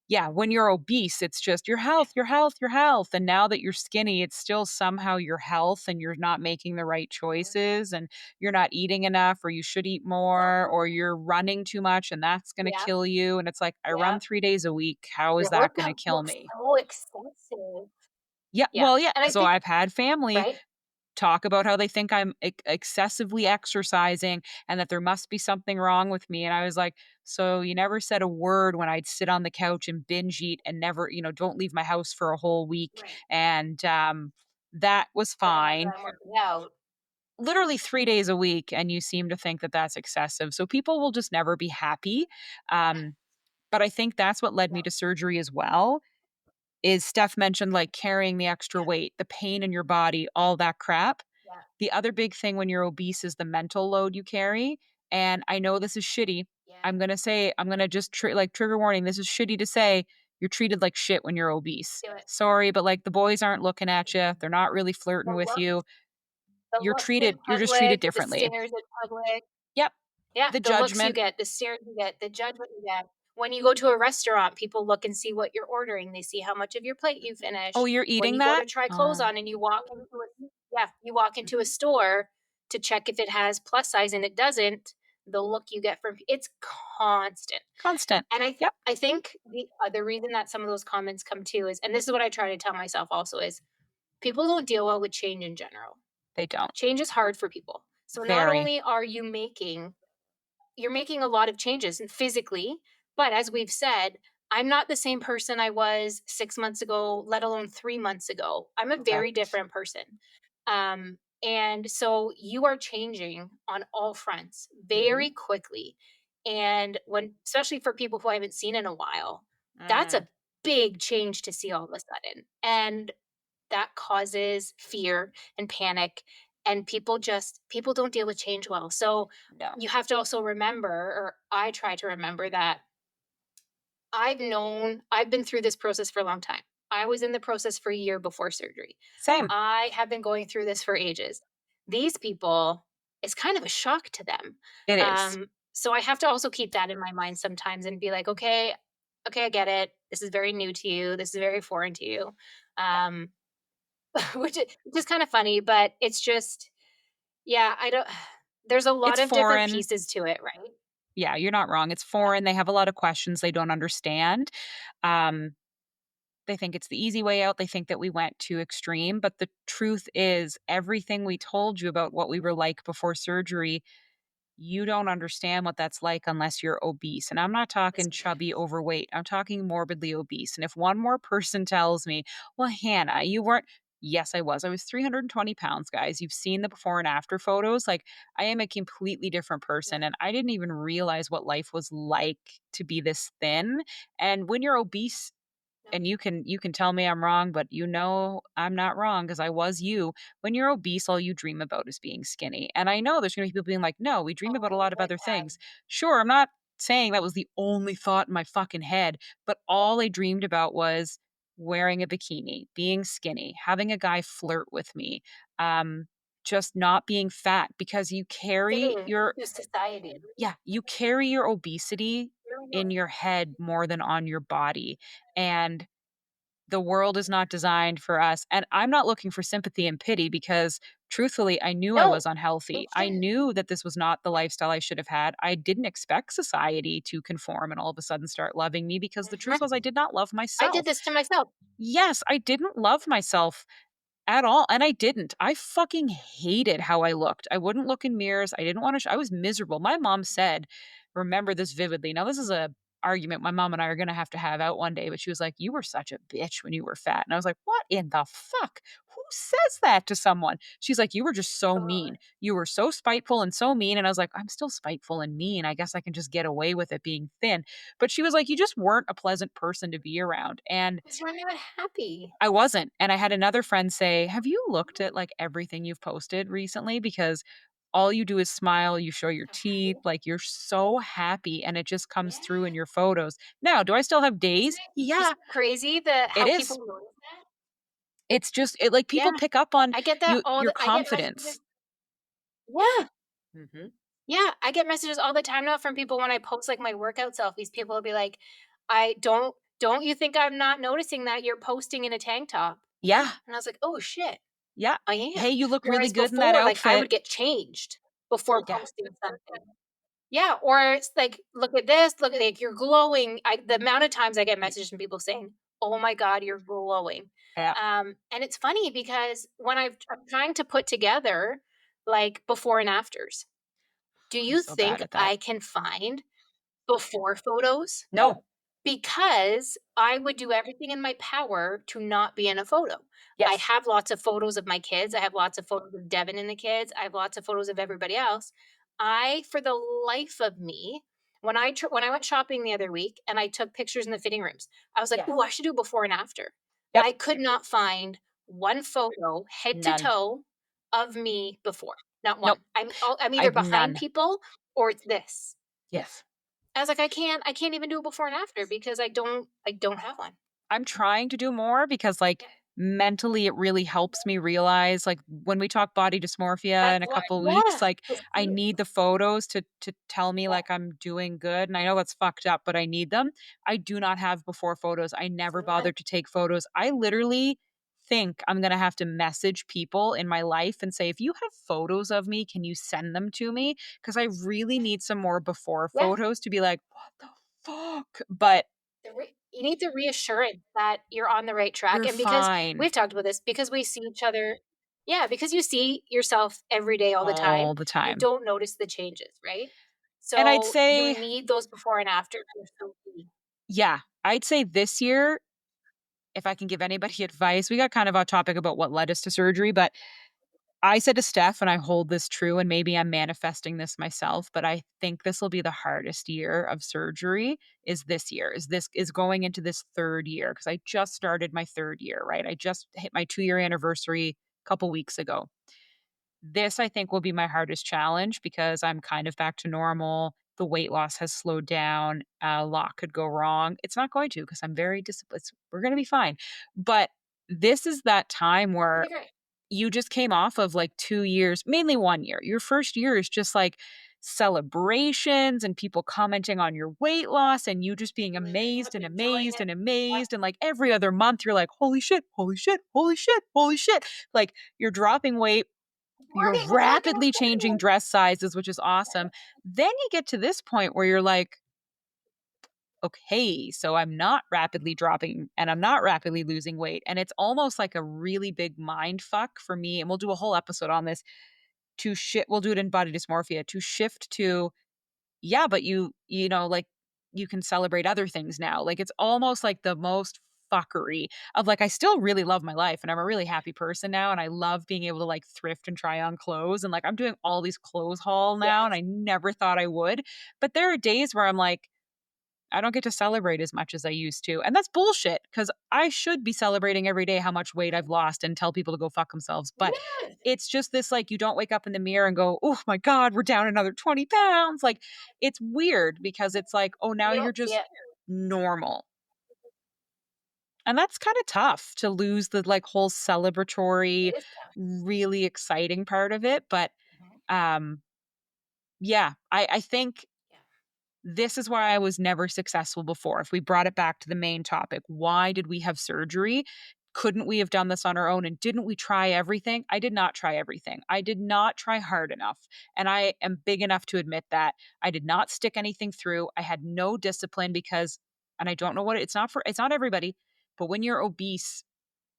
yeah, when you're obese, it's just your health, your health, your health. And now that you're skinny, it's still somehow your health, and you're not making the right choices, and you're not eating enough, or you should eat more, or you're running too much, and that's going to Yeah, kill you. And it's like, I run yeah. 3 days a week. How is Your that going to workouts kill look me? so expensive. Yeah, Yeah, well, yeah. and I So think, I've had family right? talk about how they think I'm excessively Yeah, exercising and that there must be something wrong with me. And I was like, so you never said a word when I'd sit on the couch and binge eat and never, don't leave my house for a whole week. right. And that was But now fine. that I'm working out, Literally 3 days a week. And you seem to think that that's excessive. So people will just never be happy. Um, but I think that's what led yeah, me to surgery as well. Is Steph mentioned like carrying the extra yeah, weight, the pain in your body, all that crap. yeah, The other big thing when you're obese is the mental load you carry, and I know this is shitty. yeah. I'm gonna just like, trigger warning, this is shitty to say, you're treated like shit when you're obese. Do it. Sorry, but, like, the boys aren't looking at you, they're not really flirting The with looks, you. the You're looks in just treated public, the differently. stares in public. Yep. Yeah, The the looks you judgment. get, the stares you get, the judgment you get. When you go to a restaurant, people look and see what you're ordering. They see how much of your plate you "Oh, finished. you're When eating you go that?" to try clothes Oh, on and you walk into a, yeah, you walk into a store to check if it has plus size and it doesn't, the look you get from it's constant. constant. And Yep, I think the other reason that some of those comments come too is, and this is what I try to tell myself also, is people don't deal well with change in general. they don't. Change is hard for people. So not Very. only are you making, you're making a lot of changes and physically, but as we've said, I'm not the same person I was 6 months ago, let alone 3 months ago. I'm a very Correct. different person. And so you are changing on all fronts Mhm. very quickly. And when, especially for people who I haven't seen in a while, that's Mm, a big change to see all of a sudden. And that causes fear and panic, and people don't deal with change well. So no. you have to also remember, or I try to remember, that I've been through this process for a long time. I was in the process for a year before surgery. Same. I have been going through this for ages. These people, it's kind of a shock to them. It is. So I have to also keep that in my mind sometimes and be like, okay, okay, I get it. This is very new to you. This is very foreign to you. Yeah. Um, which is kind of funny, but it's just, yeah, I don't, there's a lot It's of different foreign. pieces to it, right? Yeah, you're not wrong. It's Yeah, foreign. They have a lot of questions they don't understand. Um, They think it's the easy way out. They think that we went too extreme. But the truth is, everything we told you about what we were like before surgery, you don't understand what that's like unless you're obese. And I'm not That's talking true. chubby overweight. I'm talking morbidly obese. And if one more person tells me, well, Hannah, you weren't, yes, I was. I was 320 pounds, guys. You've seen the before and after photos. Like, I am a completely different Yeah. person. And I didn't even realize what life was like to be this thin. And when you're obese, No. and you can tell me I'm wrong, but I'm not wrong because I was you. When you're obese, all you dream about is being skinny. And I know there's gonna be people being like, "No, we dream about a All lot of the other things." time. Sure, I'm not saying that was the only thought in my fucking head, but all I dreamed about was wearing a bikini, being skinny, having a guy flirt with me, um, just not being fat because Fitting into society. you carry your obesity in your head more than on your body. And the world is not designed for us. And I'm not looking for sympathy and pity because truthfully, I knew I was No, me unhealthy. I too. knew that this was not the lifestyle I should have had. I didn't expect society to conform and all of a sudden start loving me because the truth was Mhm. I did not love I did myself. this to myself. Yes, I didn't love myself at all, and I didn't. I fucking hated how I looked. I wouldn't look in mirrors. I didn't wanna I was miserable. My mom said, remember this vividly. Now this is a argument my mom and I are gonna have to have out one day, but she was like, "You were such a bitch when you were fat." And I was like, "What in the fuck? Who says that to someone?" She's like, "You were just so Uh, mean. You were so spiteful and so mean." And I was like, "I'm still spiteful and mean. I guess I can just get away with it being thin." But she was like, "You just weren't a pleasant person to be around." And it's when you're not happy. I wasn't, and I had another friend say, "Have you looked at, like, everything you've posted recently? Because all you do is smile, you show your teeth, Right? like, you're so happy, and it just comes Yeah. through in your photos." Now, do I still have days? Isn't Yeah, it crazy the it how people is. notice that? It's just it like, Yeah, people pick up on I get that all your the I get messages. confidence. Yeah. Mhm. Yeah, I get messages all the time now from people when I post, like, my workout selfies. People will be like, "I don't you think I'm not noticing that you're posting in a tank top?" Yeah, And I was like, "Oh, shit, yeah. I "Hey, am." you look really Whereas good in that before, like, I outfit." would get changed before Yeah. posting something. Yeah, or it's like, "Look at this, look at like, you're glowing." The amount of times I get messages from people saying, "Oh my god, you're glowing." Yeah. And it's funny because when I'm trying to put together, like, before and afters, do I'm you so bad think at that. I can find before photos? No. Because I would do everything in my power to not be in a photo. I Yes. have lots of photos of my kids. I have lots of photos of Devin and the kids. I have lots of photos of everybody else. For the life of me, when I went shopping the other week and I took pictures in the fitting rooms, I was like, Yes. "Oh, I should do before and after." Yep. I could not find one photo head to None. toe of me before. Not Nope. one. I'm either I've behind none. people or it's this. Yes. I was like, I can't even do a before and after because I don't have one. I'm trying to do more because, like, Yeah. mentally, it really helps me realize, like, when we talk body dysmorphia in That's a why, couple weeks, yeah, like, to I see it. need the photos to tell me, Yeah, like, I'm doing good, and I know that's fucked up, but I need them. I do not have before photos. I never see, I bothered to take photos. I literally think I'm gonna have to message people in my life and say, "If you have photos of me, can you send them to me? Because I really need some more before yeah, photos to be like, 'What the fuck?'" But you need the reassurance that you're on the right track, you're and because fine we've talked about this, because we see each other. Yeah, because you see yourself every day, all the time, all the you time. don't notice the changes, right? And I'd So, you say need those before and afters. They're so key. yeah, I'd say this year, if I can give anybody advice, we got kind of off topic about what led us to surgery, but I said to Steph, and I hold this true, and maybe I'm manifesting this myself, but I think this will be the hardest year of surgery is this year, is going into this third year because I just started my third year, right? I just hit my 2-year anniversary a couple weeks ago. This, I think, will be my hardest challenge because I'm kind of back to normal. The weight loss has slowed down. A lot could go wrong. It's not going to because I'm very disciplined. We're going to be fine. But this is that time It'll where be great. you just came off of like 2 years, mainly 1 year. Your first year is just like celebrations and people commenting on your weight loss and you just being amazed and Enjoying amazed it. and Yeah. amazed. And like every other month, you're like, holy shit, holy shit, holy shit, holy shit. Like you're dropping weight, you're We're talking rapidly changing about dress sizes, which is awesome. Then you get to this point where you're like, okay, so I'm not rapidly dropping and I'm not rapidly losing weight. And it's almost like a really big mind fuck for me. And we'll do a whole episode on this to shift. We'll do it in body dysmorphia to shift to, yeah, but like you can celebrate other things now. Like it's almost like the most fuckery of like, I still really love my life and I'm a really happy person now. And I love being able to like thrift and try on clothes. And like, I'm doing all these clothes haul now. And Yes. I never thought I would. But there are days where I'm like, I don't get to celebrate as much as I used to. And that's bullshit because I should be celebrating every day how much weight I've lost and tell people to go fuck themselves. But Yes. it's just this like, you don't wake up in the mirror and go, oh my God, we're down another 20 pounds. Like, it's weird because it's like, oh, now You you're don't see just it. normal. And that's kind of tough to lose the like whole celebratory, It is tough. really exciting part of it. But Mhm. um, yeah, I think Yeah. this is why I was never successful before. If we brought it back to the main topic, why did we have surgery? Couldn't we have done this on our own? And didn't we try everything? I did not try everything. I did not try hard enough. And I am big enough to admit that I did not stick anything through. I had no discipline because, and I don't know what it's not everybody, but when you're obese,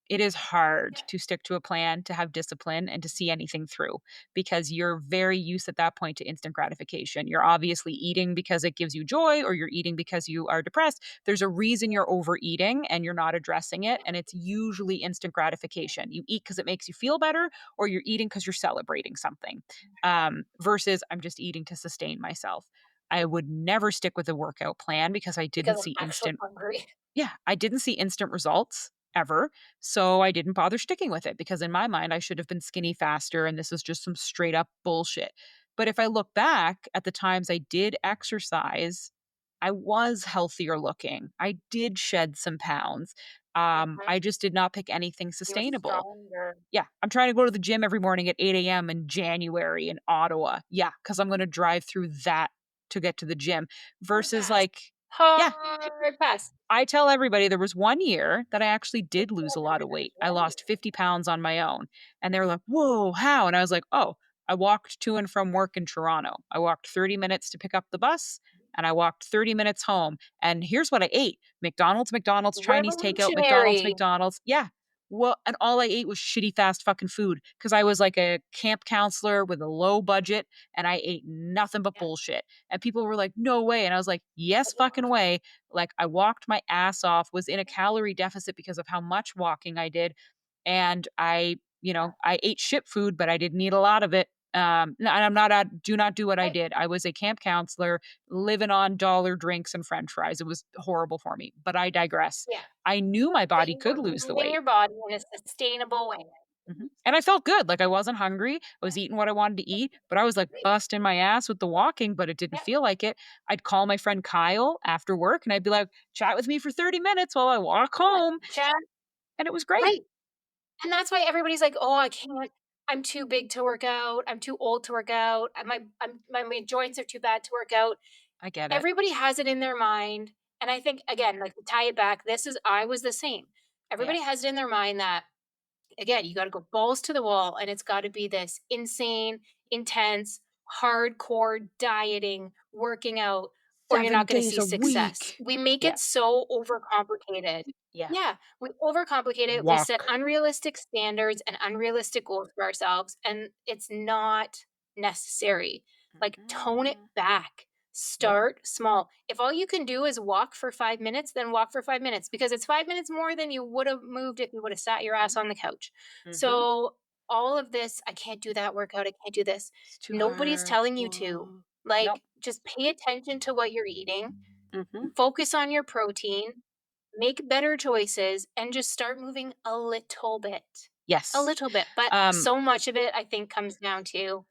it is hard Yeah. to stick to a plan, to have discipline, and to see anything through because you're very used at that point to instant gratification. You're obviously eating because it gives you joy, or you're eating because you are depressed. There's a reason you're overeating and you're not addressing it. And it's usually instant gratification. You eat because it makes you feel better, or you're eating because you're celebrating something, versus I'm just eating to sustain myself. I would never stick with a workout plan because I Because didn't I'm see actually instant hungry. yeah, I didn't see instant results ever. So I didn't bother sticking with it because in my mind, I should have been skinny faster. And this is just some straight up bullshit. But if I look back at the times I did exercise, I was healthier looking. I did shed some pounds. Mhm. I just did not pick anything You were sustainable. stronger. Yeah, I'm trying to go to the gym every morning at 8 a.m. in January in Ottawa. Yeah, because I'm going to drive through that to get to the gym Hard versus pass. like, yeah, Hard pass. I tell everybody there was one year that I actually did lose a lot of weight. I lost 50 pounds on my own. And they were like, whoa, how? And I was like, oh, I walked to and from work in Toronto. I walked 30 minutes to pick up the bus and I walked 30 minutes home. And here's what I ate: McDonald's, McDonald's, Chinese takeout, McDonald's, Revolutionary. McDonald's. Yeah. Well, and all I ate was shitty fast fucking food because I was like a camp counselor with a low budget and I ate nothing but Yeah. bullshit. And people were like, no way. And I was like, yes, fucking way. Like I walked my ass off, was in a calorie deficit because of how much walking I did. And I ate shit food, but I didn't eat a lot of it. And I'm not at do not do what I Right. did. I was a camp counselor living on dollar drinks and french fries. It was horrible for me, but I digress. Yeah. I knew my But body you could were lose the moving weight. your body in a sustainable way. And I felt good. Like I wasn't hungry. I was eating what I wanted to eat, but I was like Great. busting my ass with the walking, but it didn't Yeah. feel like it. I'd call my friend Kyle after work and I'd be like, chat with me for 30 minutes while I walk Yeah. home. Chat. And it was great. Right. And that's why everybody's like, "Oh, I can't. I'm too big to work out. I'm too old to work out. My joints are too bad to work out." I get it. Everybody has it in their mind, and I think again, like to tie it back, I was the same. Yeah. Everybody has it in their mind that again, you got to go balls to the wall and it's got to be this insane, intense, hardcore dieting, working out, or you're 7 not going to days see a success. week. We make Yeah. it so overcomplicated. Yeah. Yeah, we overcomplicate it. We set Walk. unrealistic standards and unrealistic goals for ourselves, and it's not necessary. Like, tone it Mm-mm. back. Yep. Start small. If all you can do is walk for 5 minutes, then walk for 5 minutes because it's 5 minutes more than you would have moved if you would have sat your ass on the couch. Mm-hmm. So, all of this, I can't do that workout, I can't do this. It's too Nobody's hard. telling you to. Whoa. Nope. Like, just pay attention to what you're eating, Mm-hmm. focus on your protein, make better choices, and just start moving a little bit. A Yes. little bit. But Um, so much of it, I think, comes down to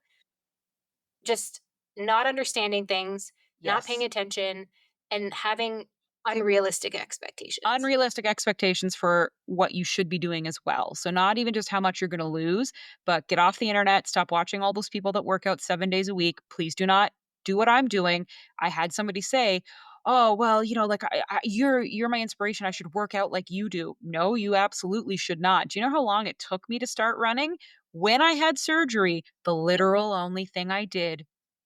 just not understanding things, not paying yes. attention, and having unrealistic expectations. Unrealistic expectations for what you should be doing as well. So not even just how much you're going to lose, but get off the internet, stop watching all those people that work out 7 days a week. Please do not do what I'm doing. I had somebody say, "Oh, well, like you're my inspiration. I should work out like you do." No, you absolutely should not. Do you know how long it took me to start running? When I had surgery, the literal only thing I did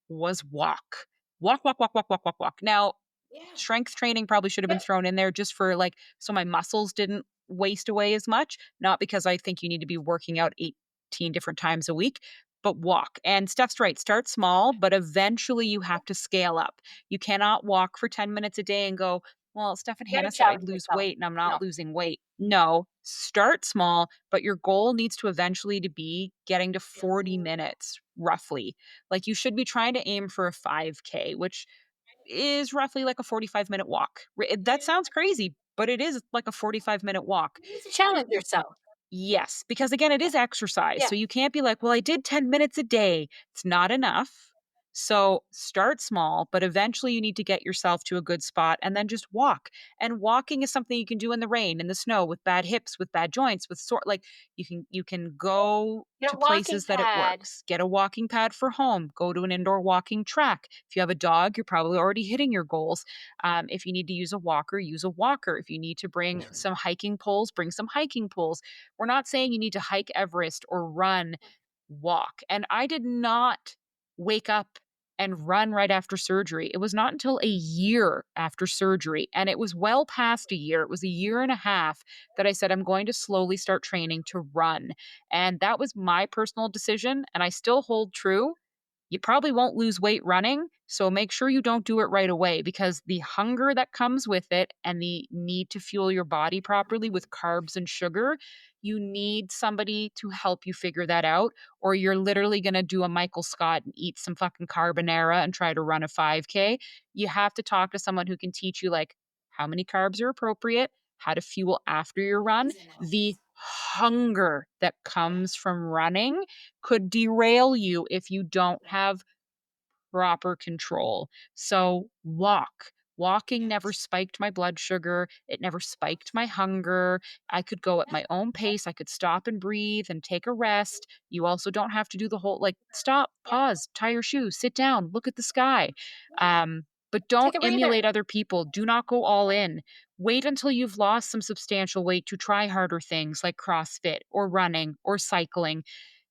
was walk. Walk, walk, walk, walk, walk, walk, walk. Now, Yeah. Strength training probably should have been Yep. thrown in there just for like so my muscles didn't waste away as much, not because I think you need to be working out 18 different times a week, but walk. And Steph's right, start small, but eventually you have to scale up. You cannot walk for 10 minutes a day and go, well, Steph and You gotta Hannah said I'd challenge lose yourself. weight and I'm No. not losing weight. No, start small, but your goal needs to eventually to be getting to 40 minutes roughly. Like you should be trying to aim for a 5K, which is roughly like a 45-minute walk. That sounds crazy, but it is like a 45-minute walk. You need to challenge yourself. Yes, because again, it Yeah. is exercise. Yeah. So you can't be like, well, I did 10 minutes a day. It's not enough. So start small, but eventually you need to get yourself to a good spot and then just walk. And walking is something you can do in the rain, in the snow, with bad hips, with bad joints, with sore like you can go Get to a walking places that it pad. works. Get a walking pad for home. Go to an indoor walking track. If you have a dog, you're probably already hitting your goals. If you need to use a walker, use a walker. If you need to bring some hiking poles, bring some hiking poles. We're not saying you need to hike Everest or run, walk. And I did not wake up and run right after surgery. It was not until a year after surgery, and it was well past a year. It was a year and a half that I said, I'm going to slowly start training to run. And that was my personal decision. And I still hold true. You probably won't lose weight running, so make sure you don't do it right away because the hunger that comes with it and the need to fuel your body properly with carbs and sugar, you need somebody to help you figure that out, or you're literally going to do a Michael Scott and eat some fucking carbonara and try to run a 5K. You have to talk to someone who can teach you, like, how many carbs are appropriate, how to fuel after your run, Ins and the outs. hunger that Yeah. comes from running could derail you if you don't have proper control. So walk. Walking never Yes. spiked my blood sugar. It never spiked my hunger. I could go at Yep. my own Yep. pace. I could stop and breathe and take a rest. You also don't have to do the whole like stop, Yep. pause, tie your shoes, sit down, look at the sky. Yeah. But don't Take a emulate breather. other people. Do not go all Yeah. in. Wait until you've lost some substantial weight to try harder things like CrossFit or running or cycling.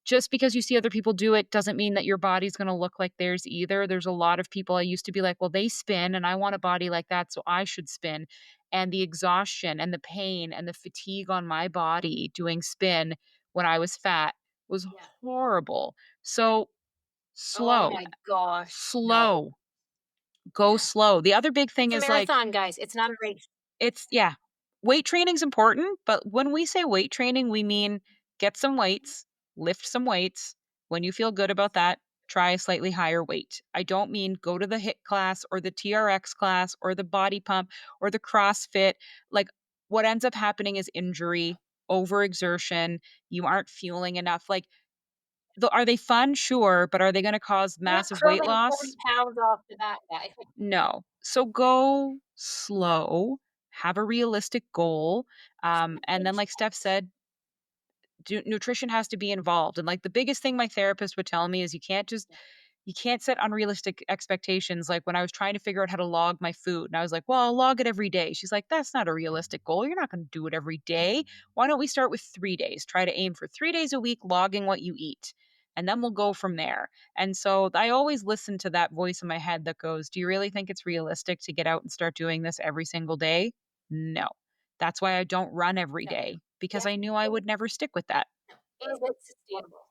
Just because you see other people do it doesn't mean that your body's gonna look like theirs either. There's a lot of people I used to be like, "Well, they spin and I want a body like that, so I should spin." And the exhaustion and the pain and the fatigue on my body doing spin when I was fat was Yeah. horrible. So, Oh slow, my gosh. No. slow, go Yeah. slow. The other big thing It's a is, like, marathon, guys. It's not a race. it's yeah. Weight training's important, but when we say weight training, we mean get some weights, lift some weights. When you feel good about that, try a slightly higher weight. I don't mean go to the HIIT class or the Yeah. TRX class or the body pump or the CrossFit. Like what ends up happening is injury, overexertion, you aren't fueling enough. Like are they fun? Sure, but are they going to cause You're not massive weight curling 40 loss? pounds off to that guy. No. So go slow, have a realistic goal. And then, like Steph Patience. said, nutrition has to be involved. And like the biggest thing my therapist would tell me is Yeah. you can't set unrealistic expectations. Like when I was trying to figure out how to log my food, and I was like, well, I'll log it every day. She's like, that's not a realistic goal. You're not going to do it every day. Why don't we start with 3 days? Try to aim for 3 days a week, logging what you eat. And then we'll go from there. And so I always listen to that voice in my head that goes, do you really think it's realistic to get out and start doing this every single day? No. That's why I don't run every No. day You because have I to knew I think, would never stick with that. no. Is it sustainable?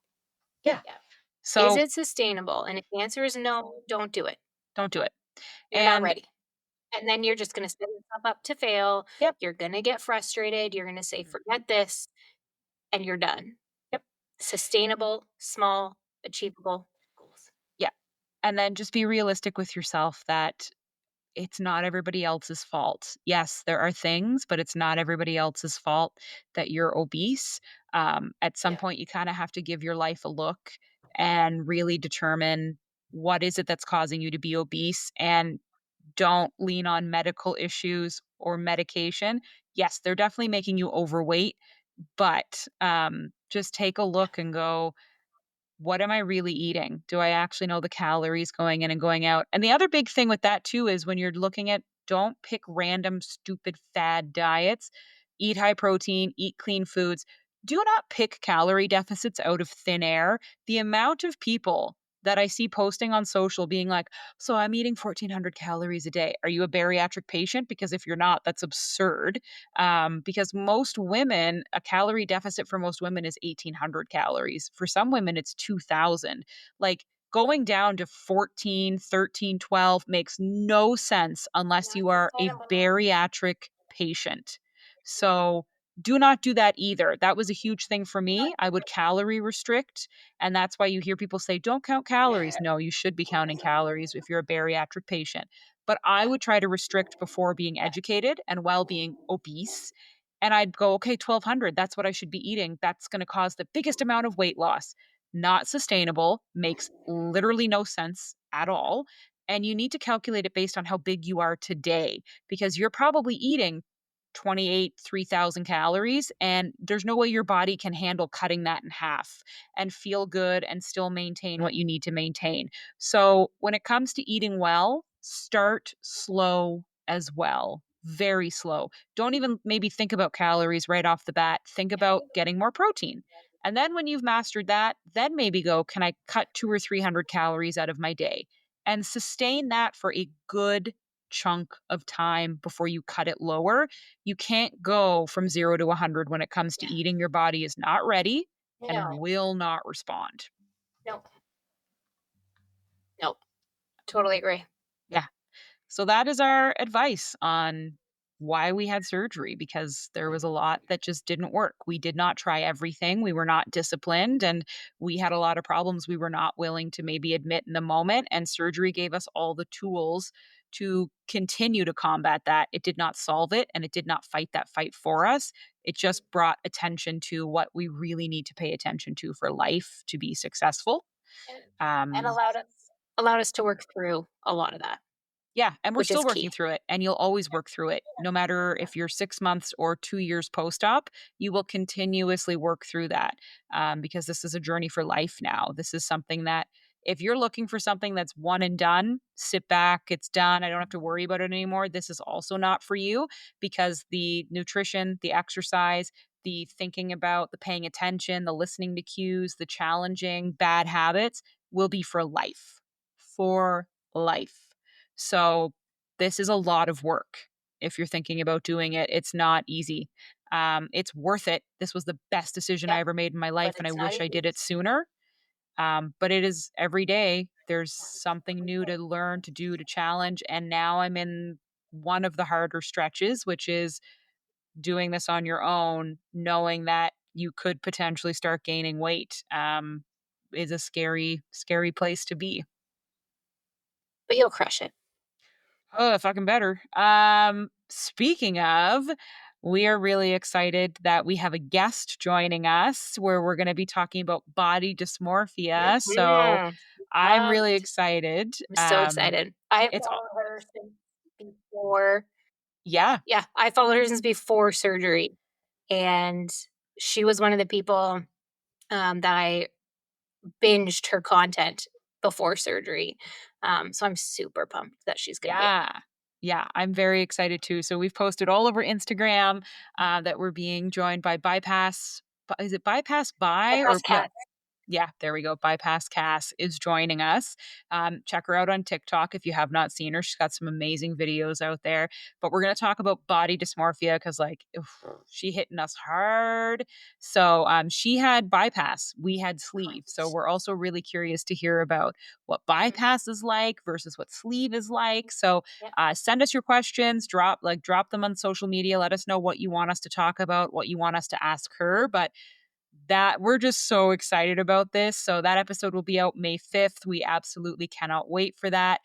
Yeah. Yeah. Is So it sustainable? And if the answer is no, don't do it. don't do it. You're not And ready. And then you're just gonna set yourself up to fail. yep. You're gonna get frustrated. You're gonna say, Mhm. forget this, and you're done. Yep. Sustainable, small, achievable goals. Yeah. And then just be realistic with yourself that it's not everybody else's fault. Yes, there are things, but it's not everybody else's fault that you're obese. At some Yeah. point, you kind of have to give your life a look and really determine what is it that's causing you to be obese and don't lean on medical issues or medication. Yes, they're definitely making you overweight, but just take a Yeah. look and go, what am I really eating? Do I actually know the calories going in and going out? And the other big thing with that too is when you're looking at don't pick random stupid fad diets. Eat high protein, eat clean foods. Do not pick calorie deficits out of thin air. The amount of people that I see posting on social being like, so I'm eating 1400 calories a day. Are you a bariatric patient? Because if you're not, that's absurd. Because most women, a calorie deficit for most women is 1800 calories. For some women, it's 2000. Like, going down to 14, 13, 12 makes no sense unless Not you are a sustainable. bariatric patient. So do not do that either. That was a huge thing for me. I would calorie restrict. And that's why you hear people say, don't count calories. No, you should be counting calories if you're a bariatric patient. But I would try to restrict before being educated and while being obese. And I'd go, okay, 1200, that's what I should be eating. That's going to cause the biggest amount of weight loss. Not sustainable, makes literally no sense at all. And you need to calculate it based on how big you are today because you're probably eating 28, 3000 calories. And there's no way your body can handle cutting that in half and feel good and still maintain what you need to maintain. So when it comes to eating well, start slow as well. Very slow. Don't even maybe think about calories right off the bat. Think about getting more protein. And then when you've mastered that, then maybe go, can I cut 2 or 300 calories out of my day? And sustain that for a good chunk of time before you cut it lower. You can't go from 0 to 100 when it comes to Yeah. eating. Your body is not ready and No. will not respond. Nope. Nope. Totally agree. Yeah. So that is our advice on why we had surgery because there was a lot that just didn't work. We did not try everything. We were not disciplined and we had a lot of problems we were not willing to maybe admit in the moment. And surgery gave us all the tools to continue to combat that. It did not solve it and it did not fight that fight for us. It just brought attention to what we really need to pay attention to for life to be successful. And and Um, allowed us to work through a lot of that, Yeah, and we're which is still key. working through it, and you'll always work through it. No matter if you're 6 months or 2 years post-op, you will continuously work through that, because this is a journey for life now. This is something that if you're looking for something that's one and done, sit back, it's done, I don't have to worry about it anymore, this is also not for you because the nutrition, the exercise, the thinking about, the paying attention, the listening to cues, the challenging bad habits will be for life. For life. So this is a lot of work. If you're thinking about doing it, it's not easy. It's worth it. This was the best decision I Yep, ever made in my life, but and I it's not wish I easy. did it sooner. But it is every day. There's something new to learn, to do, to challenge. And now I'm in one of the harder stretches, which is doing this on your own, knowing that you could potentially start gaining weight. Is a scary, scary place to be. But you'll crush it. Oh, fucking better. Speaking of, we are really excited that we have a guest joining us where we're going to be talking about body dysmorphia. So Mhm. I'm really Pumped. excited. I'm so excited. I have It's followed her since before. Yeah, Yeah, I followed her since before surgery, and she was one of the people, that I binged her content before surgery. So I'm super pumped that she's gonna be yeah, yeah. I'm very excited too. So we've posted all over Instagram that we're being joined by Bypass. Is it Bypass a By or press no? cat. Yeah, there we go. Bypass Cass is joining us. Check her out on TikTok if you have not seen her. She's got some amazing videos out there. But we're going to talk about body dysmorphia because, like, oof, she hitting us hard. So she had bypass. We had sleeve. So we're also really curious to hear about what Mhm. bypass is like versus what sleeve is like. So Yep. send us your questions. Drop them on social media. Let us know what you want us to talk about, what you want us to ask her. But that we're just so excited about this. So that episode will be out May 5th. We absolutely cannot wait for that.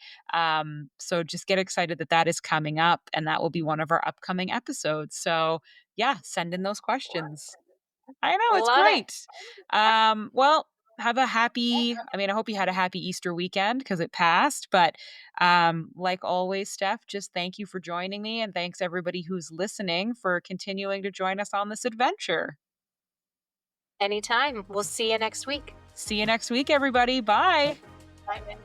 So just get excited that that is coming up and that will be one of our upcoming episodes. So yeah, send in those questions. I know it's Love it. great. Well, have a happy, I mean, I hope you had a happy Easter weekend because it passed. But like always, Steph, just thank you for joining me. And thanks everybody who's listening for continuing to join us on this adventure. Anytime. We'll see you next week. See you next week, everybody. Bye. Bye.